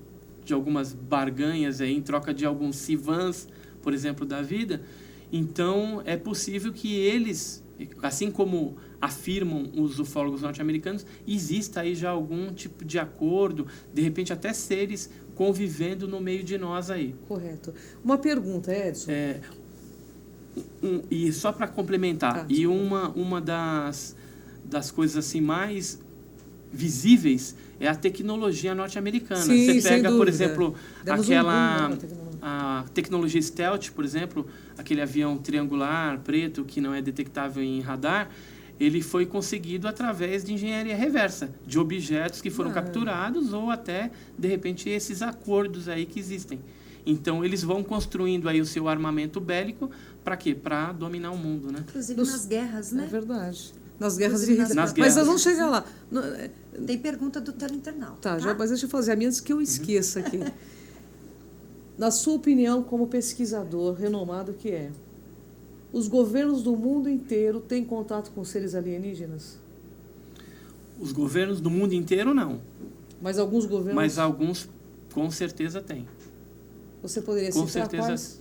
algumas barganhas, aí, em troca de alguns Civans, por exemplo, da vida. Então, é possível que eles, assim como afirmam os ufólogos norte-americanos, exista aí já algum tipo de acordo, de repente até seres convivendo no meio de nós aí. Correto. Uma pergunta, Edson. E só para complementar, e uma das coisas assim mais visíveis é a tecnologia norte-americana. Sim, você pega, por dúvida. exemplo, Demos a tecnologia stealth, por exemplo, aquele avião triangular, preto, que não é detectável em radar, ele foi conseguido através de engenharia reversa, de objetos que foram capturados ou até, de repente, esses acordos aí que existem. Então, eles vão construindo aí o seu armamento bélico para quê? Para dominar o mundo, né? Inclusive nas guerras, né? É verdade. Nas guerras de Nas Mas guerras. nós vamos chegar lá. Tem pergunta do teleinternauta. Tá? Mas deixa eu fazer a minha antes que eu esqueça aqui. Na sua opinião, como pesquisador renomado que é, os governos do mundo inteiro têm contato com seres alienígenas? Os governos do mundo inteiro, não. Mas alguns governos... Mas alguns, com certeza, têm. Você poderia Com citar certeza. quais?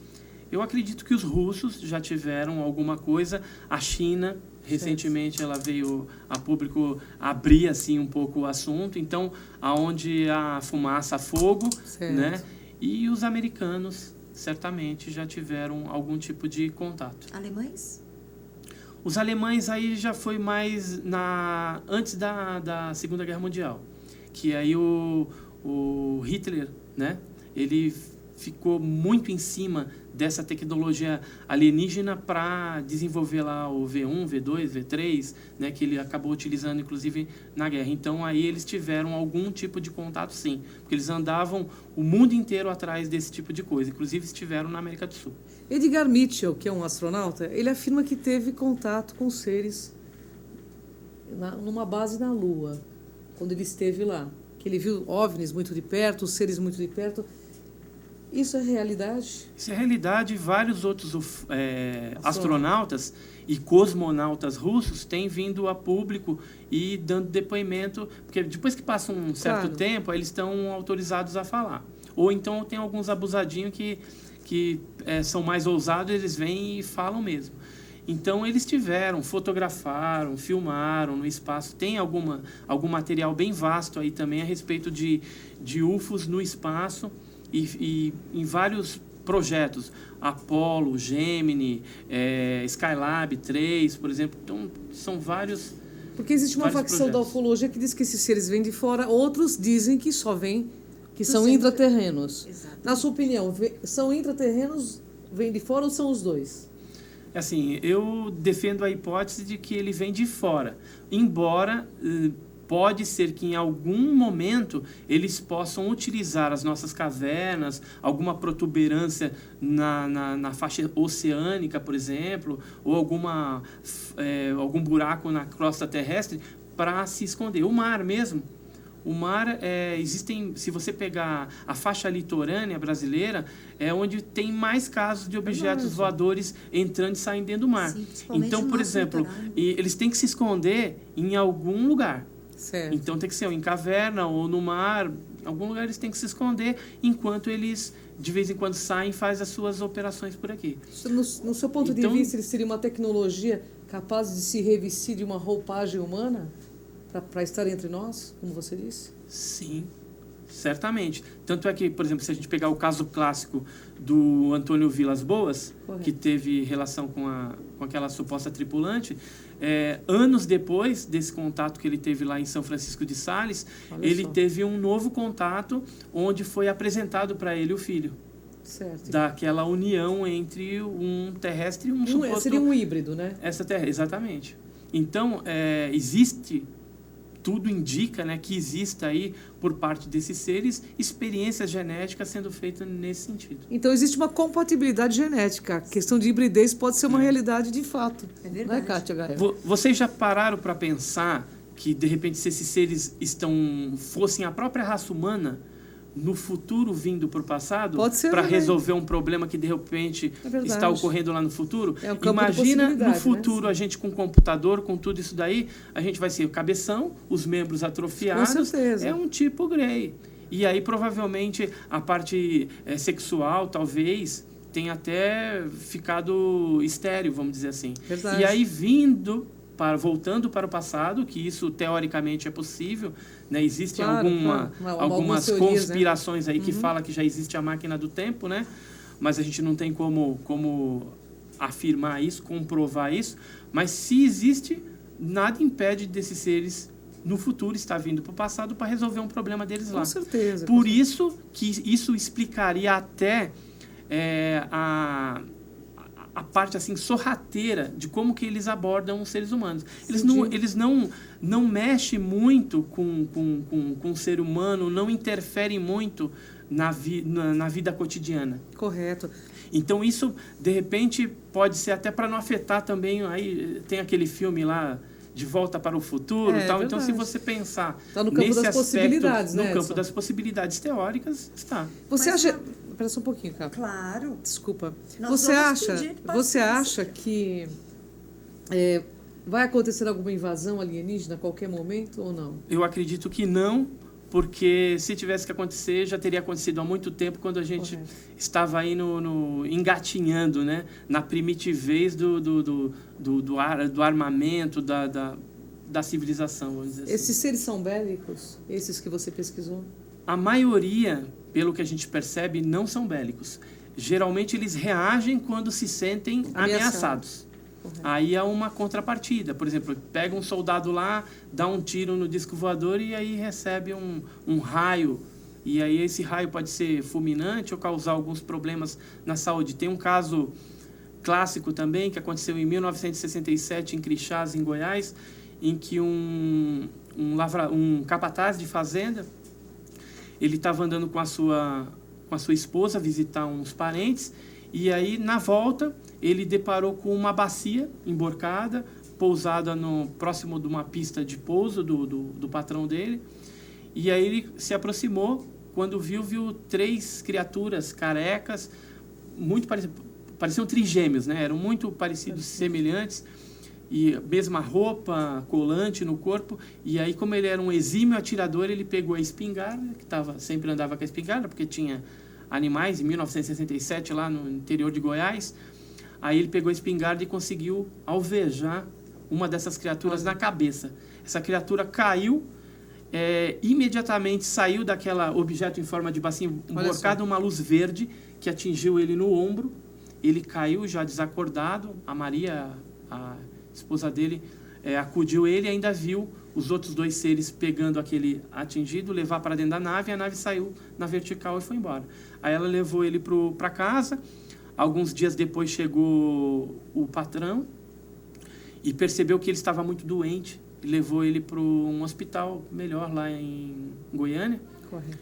Eu acredito que os russos já tiveram alguma coisa. A China, recentemente, ela veio a público abrir assim um pouco o assunto. Então, aonde há fumaça, há fogo, Certo. né? E os americanos, certamente, já tiveram algum tipo de contato. Alemães? Os alemães aí já foi mais antes da Segunda Guerra Mundial, que aí o Hitler, né, ele ficou muito em cima dessa tecnologia alienígena para desenvolver lá o V1, V2, V3, né, que ele acabou utilizando inclusive na guerra. Então aí eles tiveram algum tipo de contato, sim, porque eles andavam o mundo inteiro atrás desse tipo de coisa, inclusive estiveram na América do Sul. Edgar Mitchell, que é um astronauta, ele afirma que teve contato com seres numa base na Lua, quando ele esteve lá. Que ele viu OVNIs muito de perto, os seres muito de perto. Isso é realidade? Isso é realidade. Vários outros astronautas e cosmonautas russos têm vindo a público e dando depoimento, porque depois que passa um certo tempo, eles estão autorizados a falar. Ou então tem alguns abusadinhos que são mais ousados, eles vêm e falam mesmo. Então, eles fotografaram, filmaram no espaço. Tem algum material bem vasto aí também a respeito de UFOs no espaço e em vários projetos. Apollo, Gemini, Skylab 3, por exemplo. Então, são vários. Porque existe uma facção da ufologia que diz que esses seres vêm de fora, outros dizem que só vêm, que são intraterrenos. Exatamente. Na sua opinião, são intraterrenos, vêm de fora ou são os dois? Assim, eu defendo a hipótese de que ele vem de fora, embora pode ser que em algum momento eles possam utilizar as nossas cavernas, alguma protuberância na faixa oceânica, por exemplo, ou algum buraco na crosta terrestre para se esconder. O mar mesmo. O mar, se você pegar a faixa litorânea brasileira, é onde tem mais casos de objetos voadores entrando e saindo dentro do mar. Sim, principalmente Então, no por nosso exemplo, litoral. eles têm que se esconder em algum lugar. Certo. Então, tem que ser ou em caverna ou no mar, em algum lugar eles têm que se esconder, enquanto eles, de vez em quando, saem e fazem as suas operações por aqui. No seu ponto Então, de vista, eles seriam uma tecnologia capaz de se revestir de uma roupagem humana para estar entre nós, como você disse? Sim, certamente. Tanto é que, por exemplo, se a gente pegar o caso clássico do Antônio Vilas Boas, Correto. que teve relação com aquela suposta tripulante, anos depois desse contato que ele teve lá em São Francisco de Sales, Olha ele só. teve um novo contato onde foi apresentado para ele o filho. Certo. Daquela união entre um terrestre e um suposto... Seria um híbrido, né? Essa terra, exatamente. Então, existe... Tudo indica, né, que exista aí, por parte desses seres, experiências genéticas sendo feitas nesse sentido. Então, existe uma compatibilidade genética. A questão de hibridez pode ser uma realidade de fato. É verdade. Não é, Kátia Gaia? Vocês já pararam para pensar que, de repente, se esses seres fossem a própria raça humana, no futuro vindo para o passado, Pode ser para também. resolver um problema que, de repente, É verdade. está ocorrendo lá no futuro? É um campo de Imagina, no possibilidade, futuro, né? a gente com computador, com tudo isso daí, a gente vai ser o cabeção, os membros atrofiados. Com certeza. É um tipo Grey. E aí, provavelmente, a parte sexual, talvez, tenha até ficado estéril, vamos dizer assim. Verdade. E aí, voltando para o passado, que isso teoricamente é possível, né? Existem Claro, algumas algumas teorias, conspirações aí que falam que já existe a máquina do tempo, né? Mas a gente não tem como afirmar isso, comprovar isso. Mas se existe, nada impede desses seres no futuro estar vindo para o passado para resolver um problema deles lá. Com certeza. Por isso que isso explicaria até a parte assim sorrateira de como que eles abordam os seres humanos. Eles não mexem muito com o ser humano, não interferem muito na vida cotidiana. Correto. Então isso, de repente, pode ser até para não afetar também. Aí tem aquele filme lá, De Volta para o Futuro, tal. Então, se você pensar Tá no campo nesse das aspecto, possibilidades, no né, campo Edson? das possibilidades teóricas, está. Você Mas acha... Espera só um pouquinho, cara. Claro. Desculpa. Nós Você vamos acha, pedir você paciência. acha que vai acontecer alguma invasão alienígena a qualquer momento ou não? Eu acredito que não, porque se tivesse que acontecer, já teria acontecido há muito tempo, quando a gente estava aí engatinhando, né? Na primitivez do armamento, da civilização, vamos dizer assim. Esses seres são bélicos? Esses que você pesquisou? A maioria, pelo que a gente percebe, não são bélicos. Geralmente eles reagem quando se sentem ameaçados. Correto. Aí há uma contrapartida. Por exemplo, pega um soldado lá, dá um tiro no disco voador e aí recebe um raio. E aí esse raio pode ser fulminante ou causar alguns problemas na saúde. Tem um caso clássico também, que aconteceu em 1967 em Crixás, em Goiás, em que um capataz de fazenda, ele estava andando com a sua esposa visitar uns parentes, e aí na volta ele deparou com uma bacia emborcada, pousada próximo de uma pista de pouso do patrão dele. E aí ele se aproximou, quando viu 3 criaturas carecas, muito pareciam trigêmeos, né? Eram muito parecidos, semelhantes, e mesma roupa, colante no corpo. E aí, como ele era um exímio atirador, ele pegou a espingarda, sempre andava com a espingarda, porque tinha animais, em 1967, lá no interior de Goiás. Aí ele pegou a espingarda e conseguiu alvejar uma dessas criaturas na cabeça. Essa criatura caiu, imediatamente saiu daquela objeto em forma de bacia, emborcado uma luz verde, que atingiu ele no ombro. Ele caiu já desacordado. A Maria, a esposa dele, acudiu ele e ainda viu os outros 2 seres pegando aquele atingido, levar para dentro da nave, e a nave saiu na vertical e foi embora. Aí ela levou ele para casa. Alguns dias depois chegou o patrão e percebeu que ele estava muito doente, e levou ele para um hospital melhor lá em Goiânia. Correto.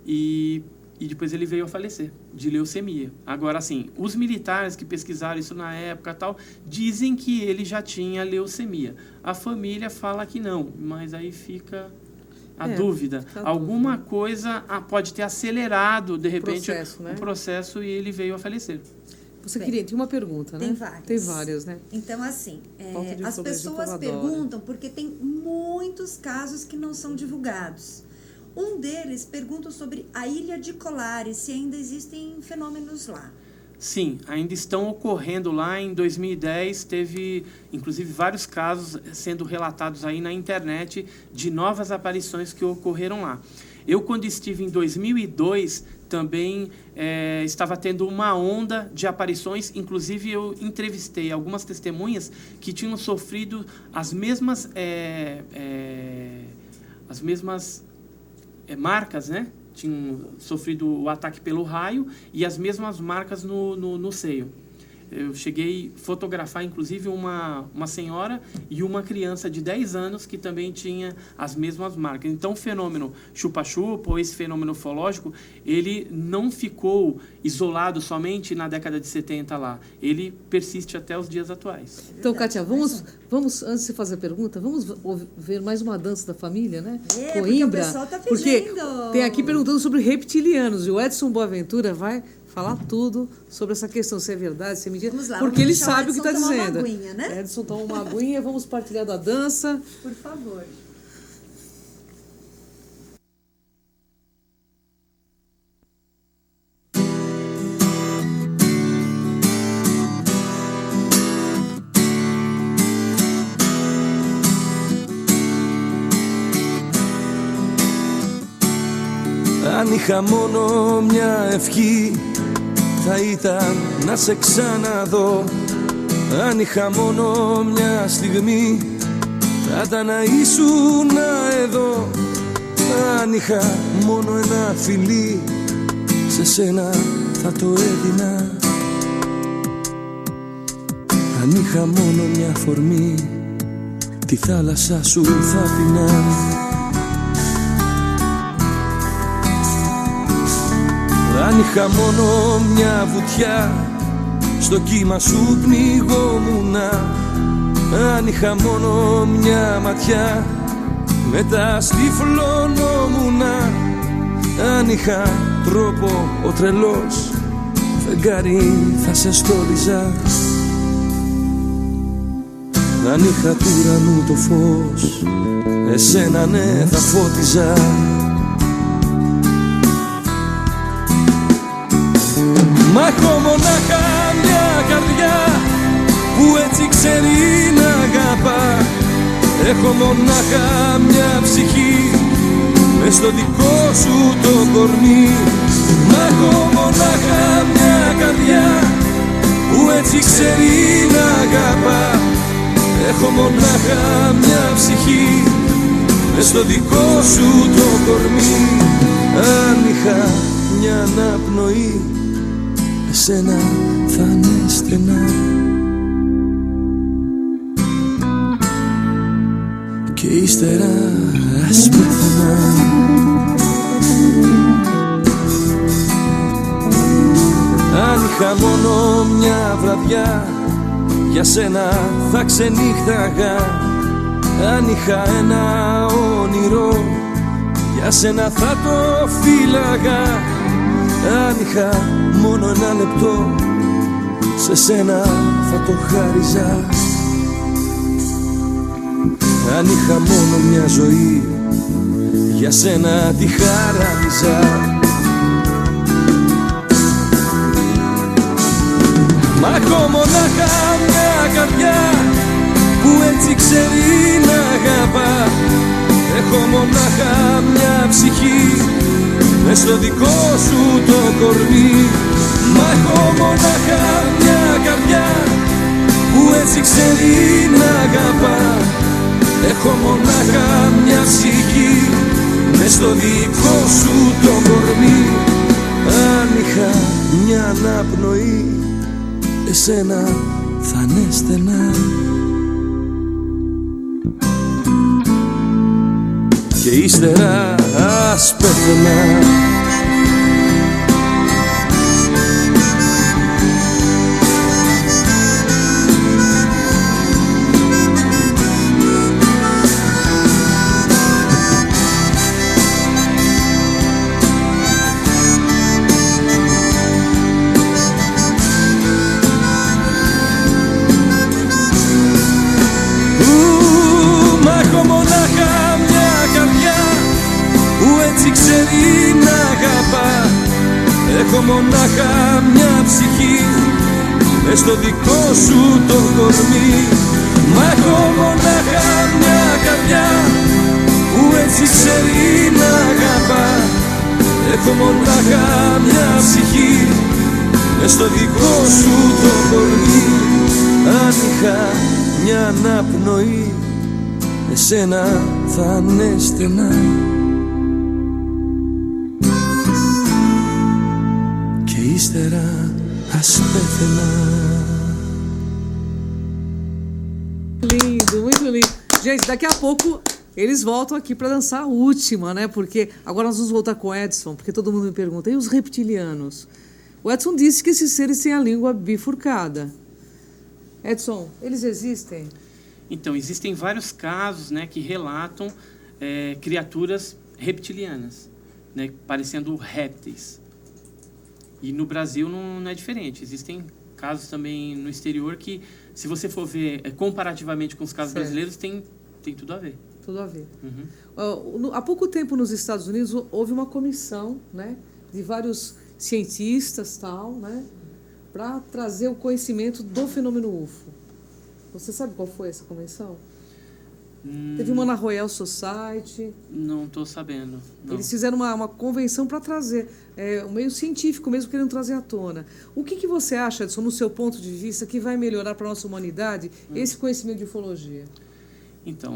E depois ele veio a falecer de leucemia. Agora, assim, os militares que pesquisaram isso na época tal, dizem que ele já tinha leucemia. A família fala que não, mas aí fica a dúvida. Alguma coisa pode ter acelerado, de repente, o processo, e ele veio a falecer. Você queria, tem uma pergunta, né? Tem várias, né? Então, assim, as pessoas perguntam porque tem muitos casos que não são divulgados. Um deles pergunta sobre a Ilha de Colares, se ainda existem fenômenos lá. Sim, ainda estão ocorrendo lá. Em 2010 teve, inclusive, vários casos sendo relatados aí na internet de novas aparições que ocorreram lá. Eu, quando estive em 2002, também estava tendo uma onda de aparições. Inclusive, eu entrevistei algumas testemunhas que tinham sofrido as mesmas marcas, né? Tinham sofrido o ataque pelo raio e as mesmas marcas no seio. Eu cheguei a fotografar, inclusive, uma senhora e uma criança de 10 anos que também tinha as mesmas marcas. Então, o fenômeno chupa-chupa, ou esse fenômeno ufológico, ele não ficou isolado somente na década de 70 lá. Ele persiste até os dias atuais. Então, Kátia, vamos, antes de fazer a pergunta, vamos ver mais uma dança da família, né? Coimbra. Porque o pessoal tá pedindo. Porque tem aqui perguntando sobre reptilianos, e o Edson Boaventura vai falar tudo sobre essa questão, se é verdade, se é mentira. Vamos lá, porque ele sabe o que está tomar dizendo. uma aguinha, né? Edson toma uma aguinha, vamos partilhar da dança. Por favor. Αν είχα μόνο μια ευχή, θα ήταν να σε ξαναδώ. Αν είχα μόνο μια στιγμή, θα ήταν να ήσουν εδώ. Αν είχα μόνο ένα φιλί, σε σένα θα το έδινα. Αν είχα μόνο μια φορμή, τη θάλασσα σου θα πεινά. Αν είχα μόνο μια βουτιά, στο κύμα σου πνιγόμουνα. Αν είχα μόνο μια ματιά, μετά στυφλωνόμουνα. Αν είχα τρόπο ο τρελός, φεγγάρι θα σε στόλιζα. Αν είχα του ουρανού το φως, εσένα ναι θα φώτιζα. Μα έχω μονάχα μια καρδιά που έτσι ξέρει να αγαπά. Έχω μονάχα μια ψυχή μες στο δικό σου το κορμί. Μα έχω μονάχα μια καρδιά που έτσι ξέρει να αγαπά. Έχω μονάχα μια ψυχή μες στο δικό σου το κορμί. Αν είχα μια αναπνοή, εσένα θα είναι στενά. Και ύστερα ας πεθανά. Αν είχα μόνο μια βραδιά, για σένα θα ξενύχταγα. Αν είχα ένα όνειρο, για σένα θα το φύλαγα. Αν είχα μόνο ένα λεπτό, σε σένα θα το χάριζα. Αν είχα μόνο μια ζωή, για σένα τη χαράριζα. Μα έχω μονάχα μια καρδιά που έτσι ξέρει να αγαπά. Έχω μονάχα μια ψυχή μες στο δικό σου το κορμί. Μα έχω μονάχα μια καρδιά που έτσι ξέρει να αγαπά. Έχω μονάχα μια ψυχή μες στο δικό σου το κορμί. Αν είχα μια αναπνοή, εσένα θα είναι στενά. Και ύστερα ας πεθανά. Ξέρει να αγαπά. Έχω μονάχα μια ψυχή μες στο δικό σου το κορμί. Μα έχω μονάχα μια καρδιά που έτσι ξέρει να αγαπά. Έχω μονάχα μια ψυχή μες στο δικό σου το κορμί. Αν είχα μια αναπνοή, εσένα θα είναι στενά. Ύστερα ας πέθαινα. Lindo, muito lindo. Gente, daqui a pouco eles voltam aqui para dançar a última, né? Porque agora nós vamos voltar com o Edson, porque todo mundo me pergunta, e os reptilianos? O Edson disse que esses seres têm a língua bifurcada. Edson, eles existem? Então, existem vários casos, né, que relatam criaturas reptilianas, né, parecendo répteis. E no Brasil não é diferente. Existem casos também no exterior que, se você for ver comparativamente com os casos brasileiros, tem tudo a ver. Tudo a ver. Uhum. Há pouco tempo nos Estados Unidos houve uma comissão, né, de vários cientistas, tal, né, para trazer o conhecimento do fenômeno UFO. Você sabe qual foi essa comissão? Teve uma na Royal Society. Não estou sabendo. Não. Eles fizeram uma convenção para trazer, um meio científico mesmo, querendo trazer à tona. O que você acha, Edson, no seu ponto de vista, que vai melhorar para a nossa humanidade esse conhecimento de ufologia? Então,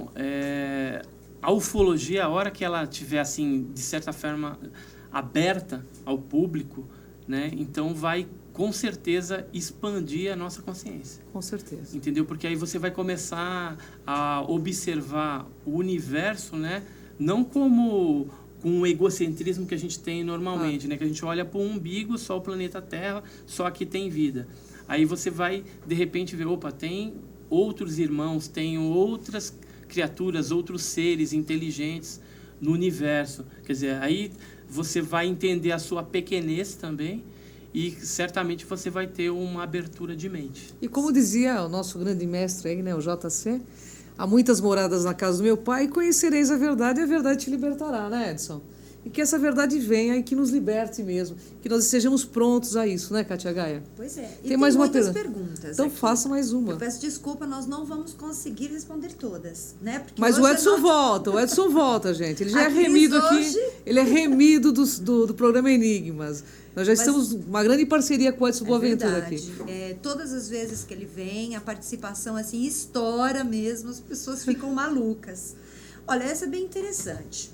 a ufologia, a hora que ela estiver, assim, de certa forma, aberta ao público, né, então vai, com certeza, expandir a nossa consciência. Com certeza. Entendeu? Porque aí você vai começar a observar o universo, né, não como com o egocentrismo que a gente tem normalmente, né, que a gente olha para o umbigo, só o planeta Terra, só aqui tem vida. Aí você vai, de repente, ver, opa, tem outros irmãos, tem outras criaturas, outros seres inteligentes no universo. Quer dizer, aí você vai entender a sua pequenez também, e certamente você vai ter uma abertura de mente. E como dizia o nosso grande mestre aí, né, o JC, há muitas moradas na casa do meu pai, conhecereis a verdade e a verdade te libertará, né, Edson? e que essa verdade venha e que nos liberte mesmo, que nós estejamos prontos a isso, né, Kátia Gaia? Pois é. E Tem mais uma muitas pergunta. perguntas Então aqui. faça mais uma. Eu peço desculpa, nós não vamos conseguir responder todas, né? Porque Mas hoje o Edson nós- volta, gente. Ele já A é Cris remido aqui. hoje- Ele é remido do programa Enigmas. Nós já estamos uma grande parceria com o Edson Boaventura aqui. Todas as vezes que ele vem, a participação assim estoura mesmo, as pessoas ficam malucas. Olha, essa é bem interessante.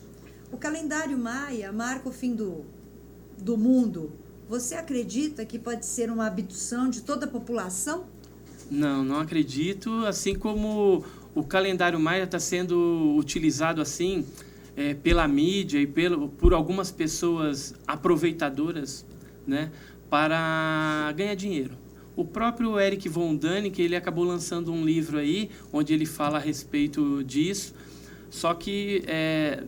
O calendário maia marca o fim do mundo. Você acredita que pode ser uma abdução de toda a população? Não acredito. Assim como o calendário maia está sendo utilizado assim pela mídia e por algumas pessoas aproveitadoras, né, para ganhar dinheiro. O próprio Erich von Däniken, ele acabou lançando um livro aí, onde ele fala a respeito disso. Só que,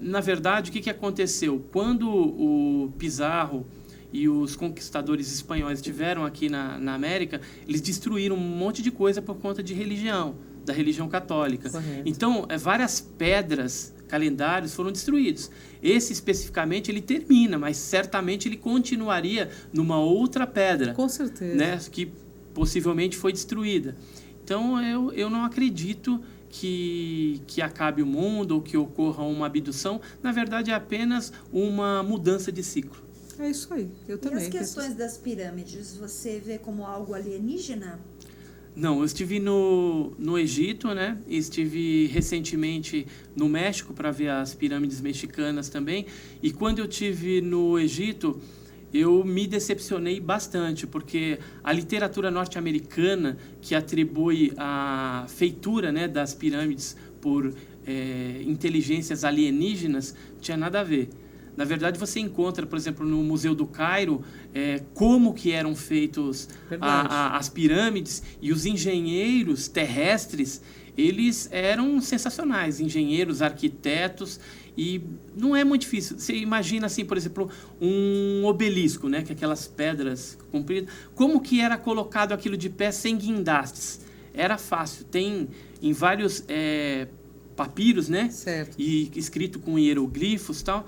na verdade, o que aconteceu? Quando o Pizarro e os conquistadores espanhóis estiveram aqui na América, eles destruíram um monte de coisa por conta de religião, da religião católica. Correto. Então, várias pedras, calendários foram destruídos. Esse, especificamente, ele termina, mas certamente ele continuaria numa outra pedra. Com certeza. Né, que possivelmente foi destruída. Então, eu não acredito que acabe o mundo ou que ocorra uma abdução. Na verdade, é apenas uma mudança de ciclo. É isso aí. Eu E também. as questões das pirâmides, você vê como algo alienígena? Não, eu estive no Egito, né? Estive recentemente no México para ver as pirâmides mexicanas também. E quando eu estive no Egito, eu me decepcionei bastante, porque a literatura norte-americana, que atribui a feitura, né, das pirâmides por inteligências alienígenas, não tinha nada a ver. Na verdade, você encontra, por exemplo, no Museu do Cairo, como que eram feitos as pirâmides, e os engenheiros terrestres, eles eram sensacionais, engenheiros, arquitetos, e não é muito difícil. Você imagina, assim, por exemplo, um obelisco, né, que é aquelas pedras compridas, como que era colocado aquilo de pé sem guindastes? Era fácil, tem em vários papiros, né, Certo. e escrito com hieroglifos e tal,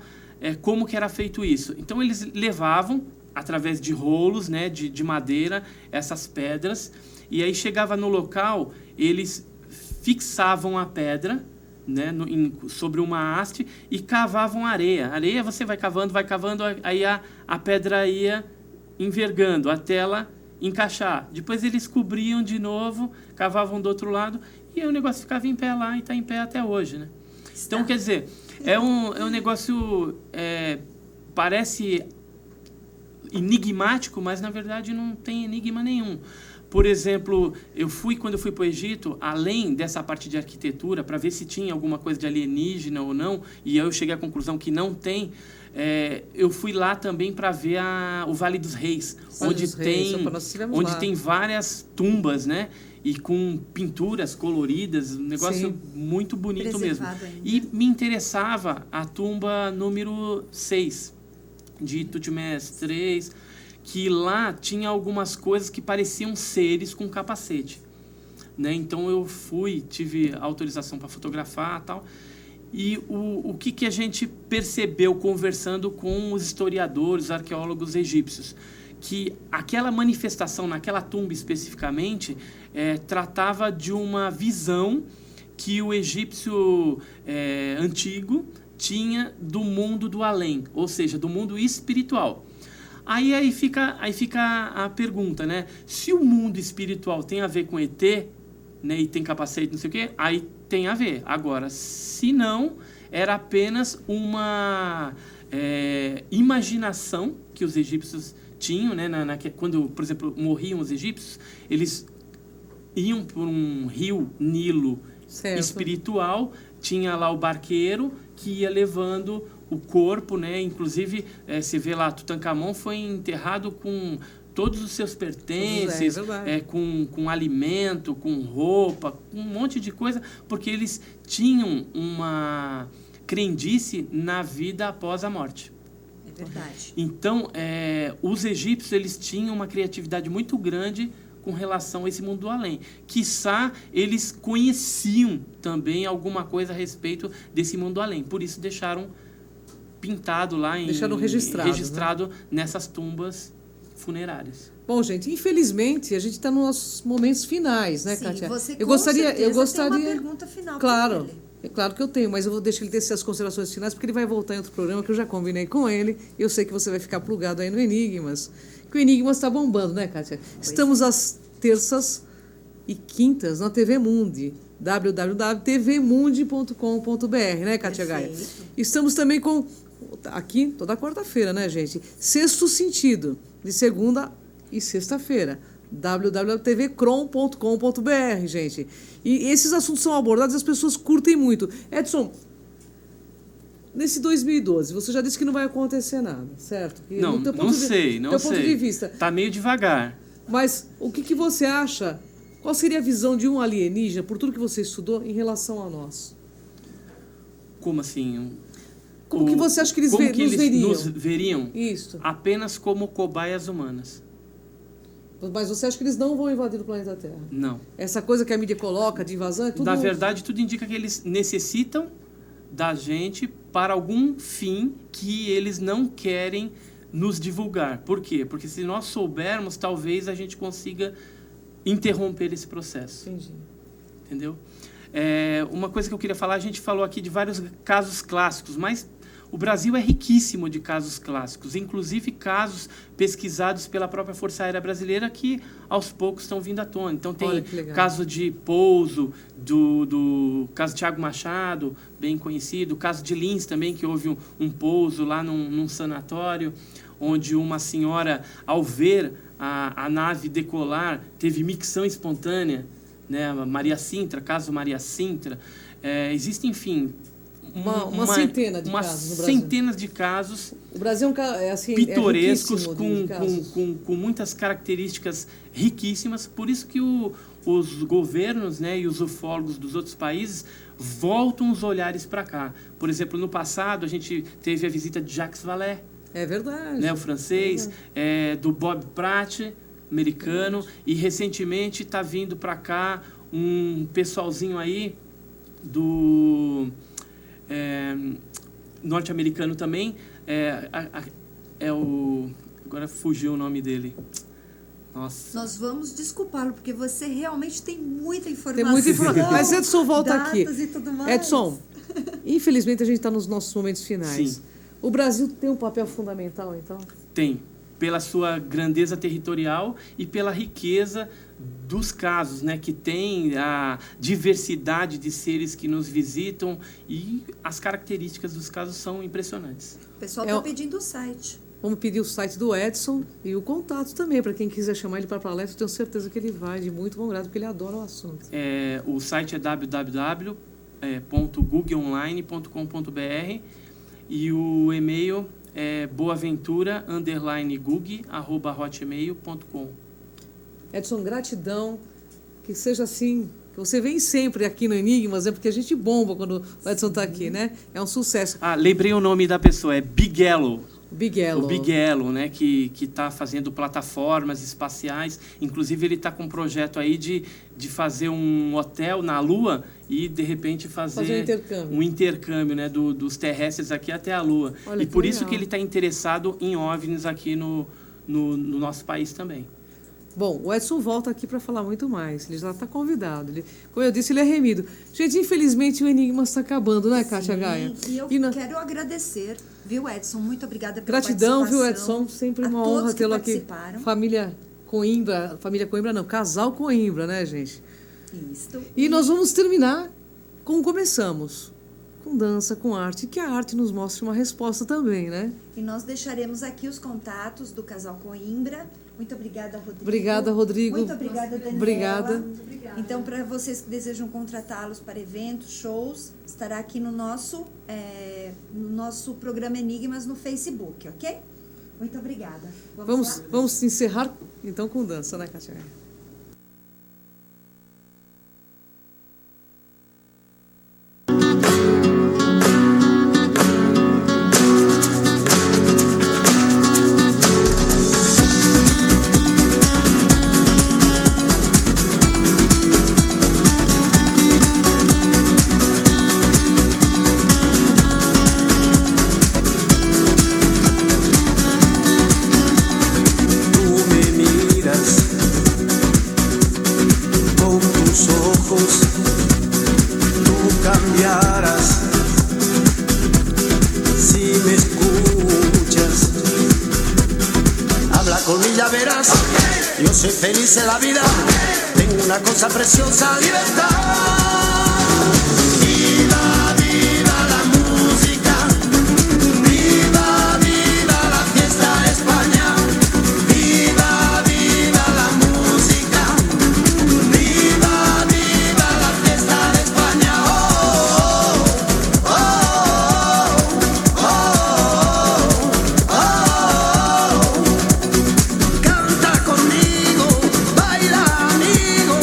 como que era feito isso. Então, eles levavam, através de rolos, né, de madeira, essas pedras, e aí chegava no local, eles fixavam a pedra, né, sobre uma haste e cavavam areia. Areia você vai cavando, aí a pedra ia envergando até ela encaixar. Depois eles cobriam de novo, cavavam do outro lado e o negócio ficava em pé lá e está em pé até hoje, né? Então, quer dizer, é um negócio, parece enigmático, mas na verdade não tem enigma nenhum. Por exemplo, quando eu fui para o Egito, além dessa parte de arquitetura, para ver se tinha alguma coisa de alienígena ou não, e eu cheguei à conclusão que não tem, eu fui lá também para ver o Vale dos Reis, onde tem várias tumbas, né? E com pinturas coloridas, um negócio muito bonito mesmo. Preservado ainda. E me interessava a tumba número 6, de Tutmés III, que lá tinha algumas coisas que pareciam seres com capacete, né? Então eu tive autorização para fotografar e tal. E o que a gente percebeu conversando com os historiadores, arqueólogos egípcios? Que aquela manifestação naquela tumba especificamente tratava de uma visão que o egípcio antigo tinha do mundo do além, ou seja, do mundo espiritual. Aí fica a pergunta, né? Se o mundo espiritual tem a ver com ET, né, e tem capacete, não sei o quê, aí tem a ver. Agora, se não, era apenas uma imaginação que os egípcios tinham, né? Quando, por exemplo, morriam os egípcios, eles iam por um rio Nilo espiritual, tinha lá o barqueiro que ia levando o corpo, né? Inclusive, se vê lá, Tutankhamon foi enterrado com todos os seus pertences, com alimento, com roupa, um monte de coisa, porque eles tinham uma crendice na vida após a morte. É verdade. Então, os egípcios, eles tinham uma criatividade muito grande com relação a esse mundo do além. Quiçá, eles conheciam também alguma coisa a respeito desse mundo do além. Por isso, deixaram pintado lá, Deixaram registrado, né? Nessas tumbas funerárias. Bom, gente, infelizmente a gente está nos nossos momentos finais, né, Sim, Kátia? você eu gostaria tem uma pergunta final claro, para ele. é claro que eu tenho, mas eu vou deixar ele ter as considerações finais, porque ele vai voltar em outro programa que eu já combinei com ele. Eu sei que você vai ficar plugado aí no Enigmas, que o Enigmas está bombando, né, Kátia? Estamos às terças e quintas na TV Mundi, www.tvmundi.com.br, né, Kátia Gaia? Perfeito. Estamos também com, aqui, toda quarta-feira, né, gente? Sexto Sentido, de segunda e sexta-feira, www.tvcrom.com.br, gente. E esses assuntos são abordados e as pessoas curtem muito. Edson, nesse 2012, você já disse que não vai acontecer nada, certo? Que Não sei. ponto de vista. Tá meio devagar. Mas o que você acha? Qual seria a visão de um alienígena, por tudo que você estudou, em relação a nós? Como assim? Como que você acha que eles como que nos eles veriam? nos veriam? Isso. Apenas como cobaias humanas. Mas você acha que eles não vão invadir o planeta Terra? Não. Essa coisa que a mídia coloca de invasão é tudo... Na verdade, tudo indica que eles necessitam da gente para algum fim que eles não querem nos divulgar. Por quê? Porque se nós soubermos, talvez a gente consiga interromper esse processo. Entendi. Entendeu? Uma coisa que eu queria falar, a gente falou aqui de vários casos clássicos, mas o Brasil é riquíssimo de casos clássicos, inclusive casos pesquisados pela própria Força Aérea Brasileira que aos poucos estão vindo à tona. Então tem caso de pouso, do caso Tiago Machado, bem conhecido, o caso de Lins também, que houve um pouso lá num sanatório, onde uma senhora, ao ver a nave decolar, teve micção espontânea, né? Maria Sintra, caso Maria Sintra. Existe, enfim... Uma centena de casos no Brasil. Centenas de casos. O Brasil assim, pitorescos, riquíssimo com muitas características riquíssimas. Por isso que os governos, né, e os ufólogos dos outros países voltam os olhares para cá. Por exemplo, no passado, a gente teve a visita de Jacques Vallée. É verdade. Né, o francês, do Bob Pratt, americano. E recentemente está vindo para cá um pessoalzinho aí norte-americano também, agora fugiu o nome dele. Nossa. Nós vamos desculpá-lo, porque você realmente tem muita informação. Tem muita informação. Mas Edson, volta aqui. E tudo mais. Edson, infelizmente a gente está nos nossos momentos finais. Sim. O Brasil tem um papel fundamental, então? Tem. Pela sua grandeza territorial e pela riqueza dos casos, né, que tem a diversidade de seres que nos visitam e as características dos casos são impressionantes. O pessoal está pedindo o site. Vamos pedir o site do Edson e o contato também, para quem quiser chamar ele para a palestra, eu tenho certeza que ele vai, de muito bom grado, porque ele adora o assunto. O site é www.gugonline.com.br e o e-mail é boaventura_gug@hotmail.com. Edson, gratidão, que seja assim, que você vem sempre aqui no Enigmas, né? Porque a gente bomba quando o Edson está aqui, né? É um sucesso. Lembrei o nome da pessoa, é Bigello. Bigello. O Bigello, né, que está fazendo plataformas espaciais. Inclusive, ele está com um projeto aí de fazer um hotel na Lua e, de repente, fazer um intercâmbio, né, dos terrestres aqui até a Lua. Olha, e por isso legal. que ele está interessado em OVNIs aqui no nosso país também. Bom, o Edson volta aqui para falar muito mais. Ele já está convidado. Como eu disse, ele é remido. Gente, infelizmente o Enigma está acabando, né, Kátia Gaia? E eu quero agradecer, viu, Edson? Muito obrigada pela Gratidão, viu, participação. Edson? Sempre uma honra tê-lo aqui. Família Coimbra não, Casal Coimbra, né, gente? Isso. E nós vamos terminar como começamos. Com dança, com arte, que a arte nos mostre uma resposta também, né? E nós deixaremos aqui os contatos do Casal Coimbra. Muito obrigada, Rodrigo. Obrigada, Rodrigo. Muito obrigada, Daniela. Obrigada. Então, para vocês que desejam contratá-los para eventos, shows, estará aqui no nosso programa Enigmas no Facebook, ok? Muito obrigada. Vamos encerrar, então, com dança, né, Kátia? soy feliz en la vida, tengo una cosa preciosa, libertad. Viva, viva la música, viva, viva la fiesta de España, viva, viva la música, viva, viva la fiesta de España. Oh, oh, oh, oh, oh, oh. Canta conmigo, baila amigo,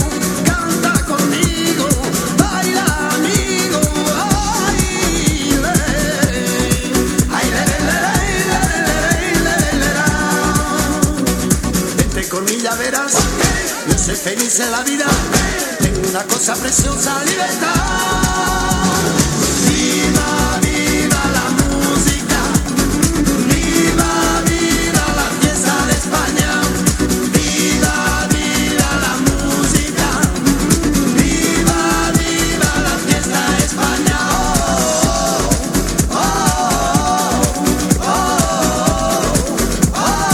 canta conmigo, baila amigo, ay, le, ay, le, vente conmigo, ya verás, yo soy feliz en la vida, tengo una cosa preciosa, libertad. Viva, viva la música, viva, viva la fiesta de España, viva, viva la música, viva, viva la fiesta de España. Oh, oh, oh, oh, oh.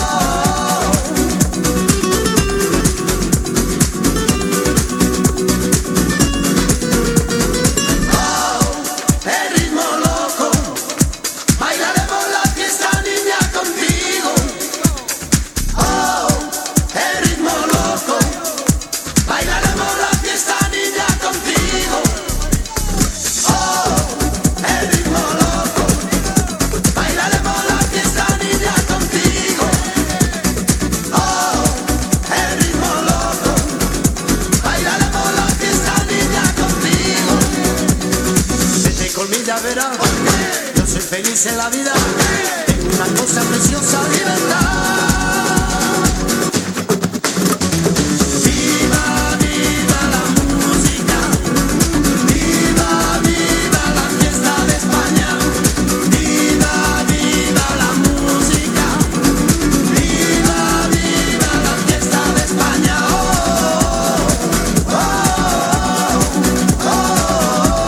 El ritmo loco, bailaremos la fiesta niña contigo. Oh, el ritmo loco, bailaremos la fiesta niña contigo. Oh, el ritmo loco, bailaremos la fiesta niña contigo. Oh, el ritmo loco, bailaremos la fiesta niña contigo. Vete conmigo, ya verás, yo soy feliz en la vida, tengo una cosa preciosa, libertad. Viva, viva la música, viva, viva la fiesta de España, viva, viva la música, viva, viva la fiesta de España. Oh, oh, oh, oh, oh.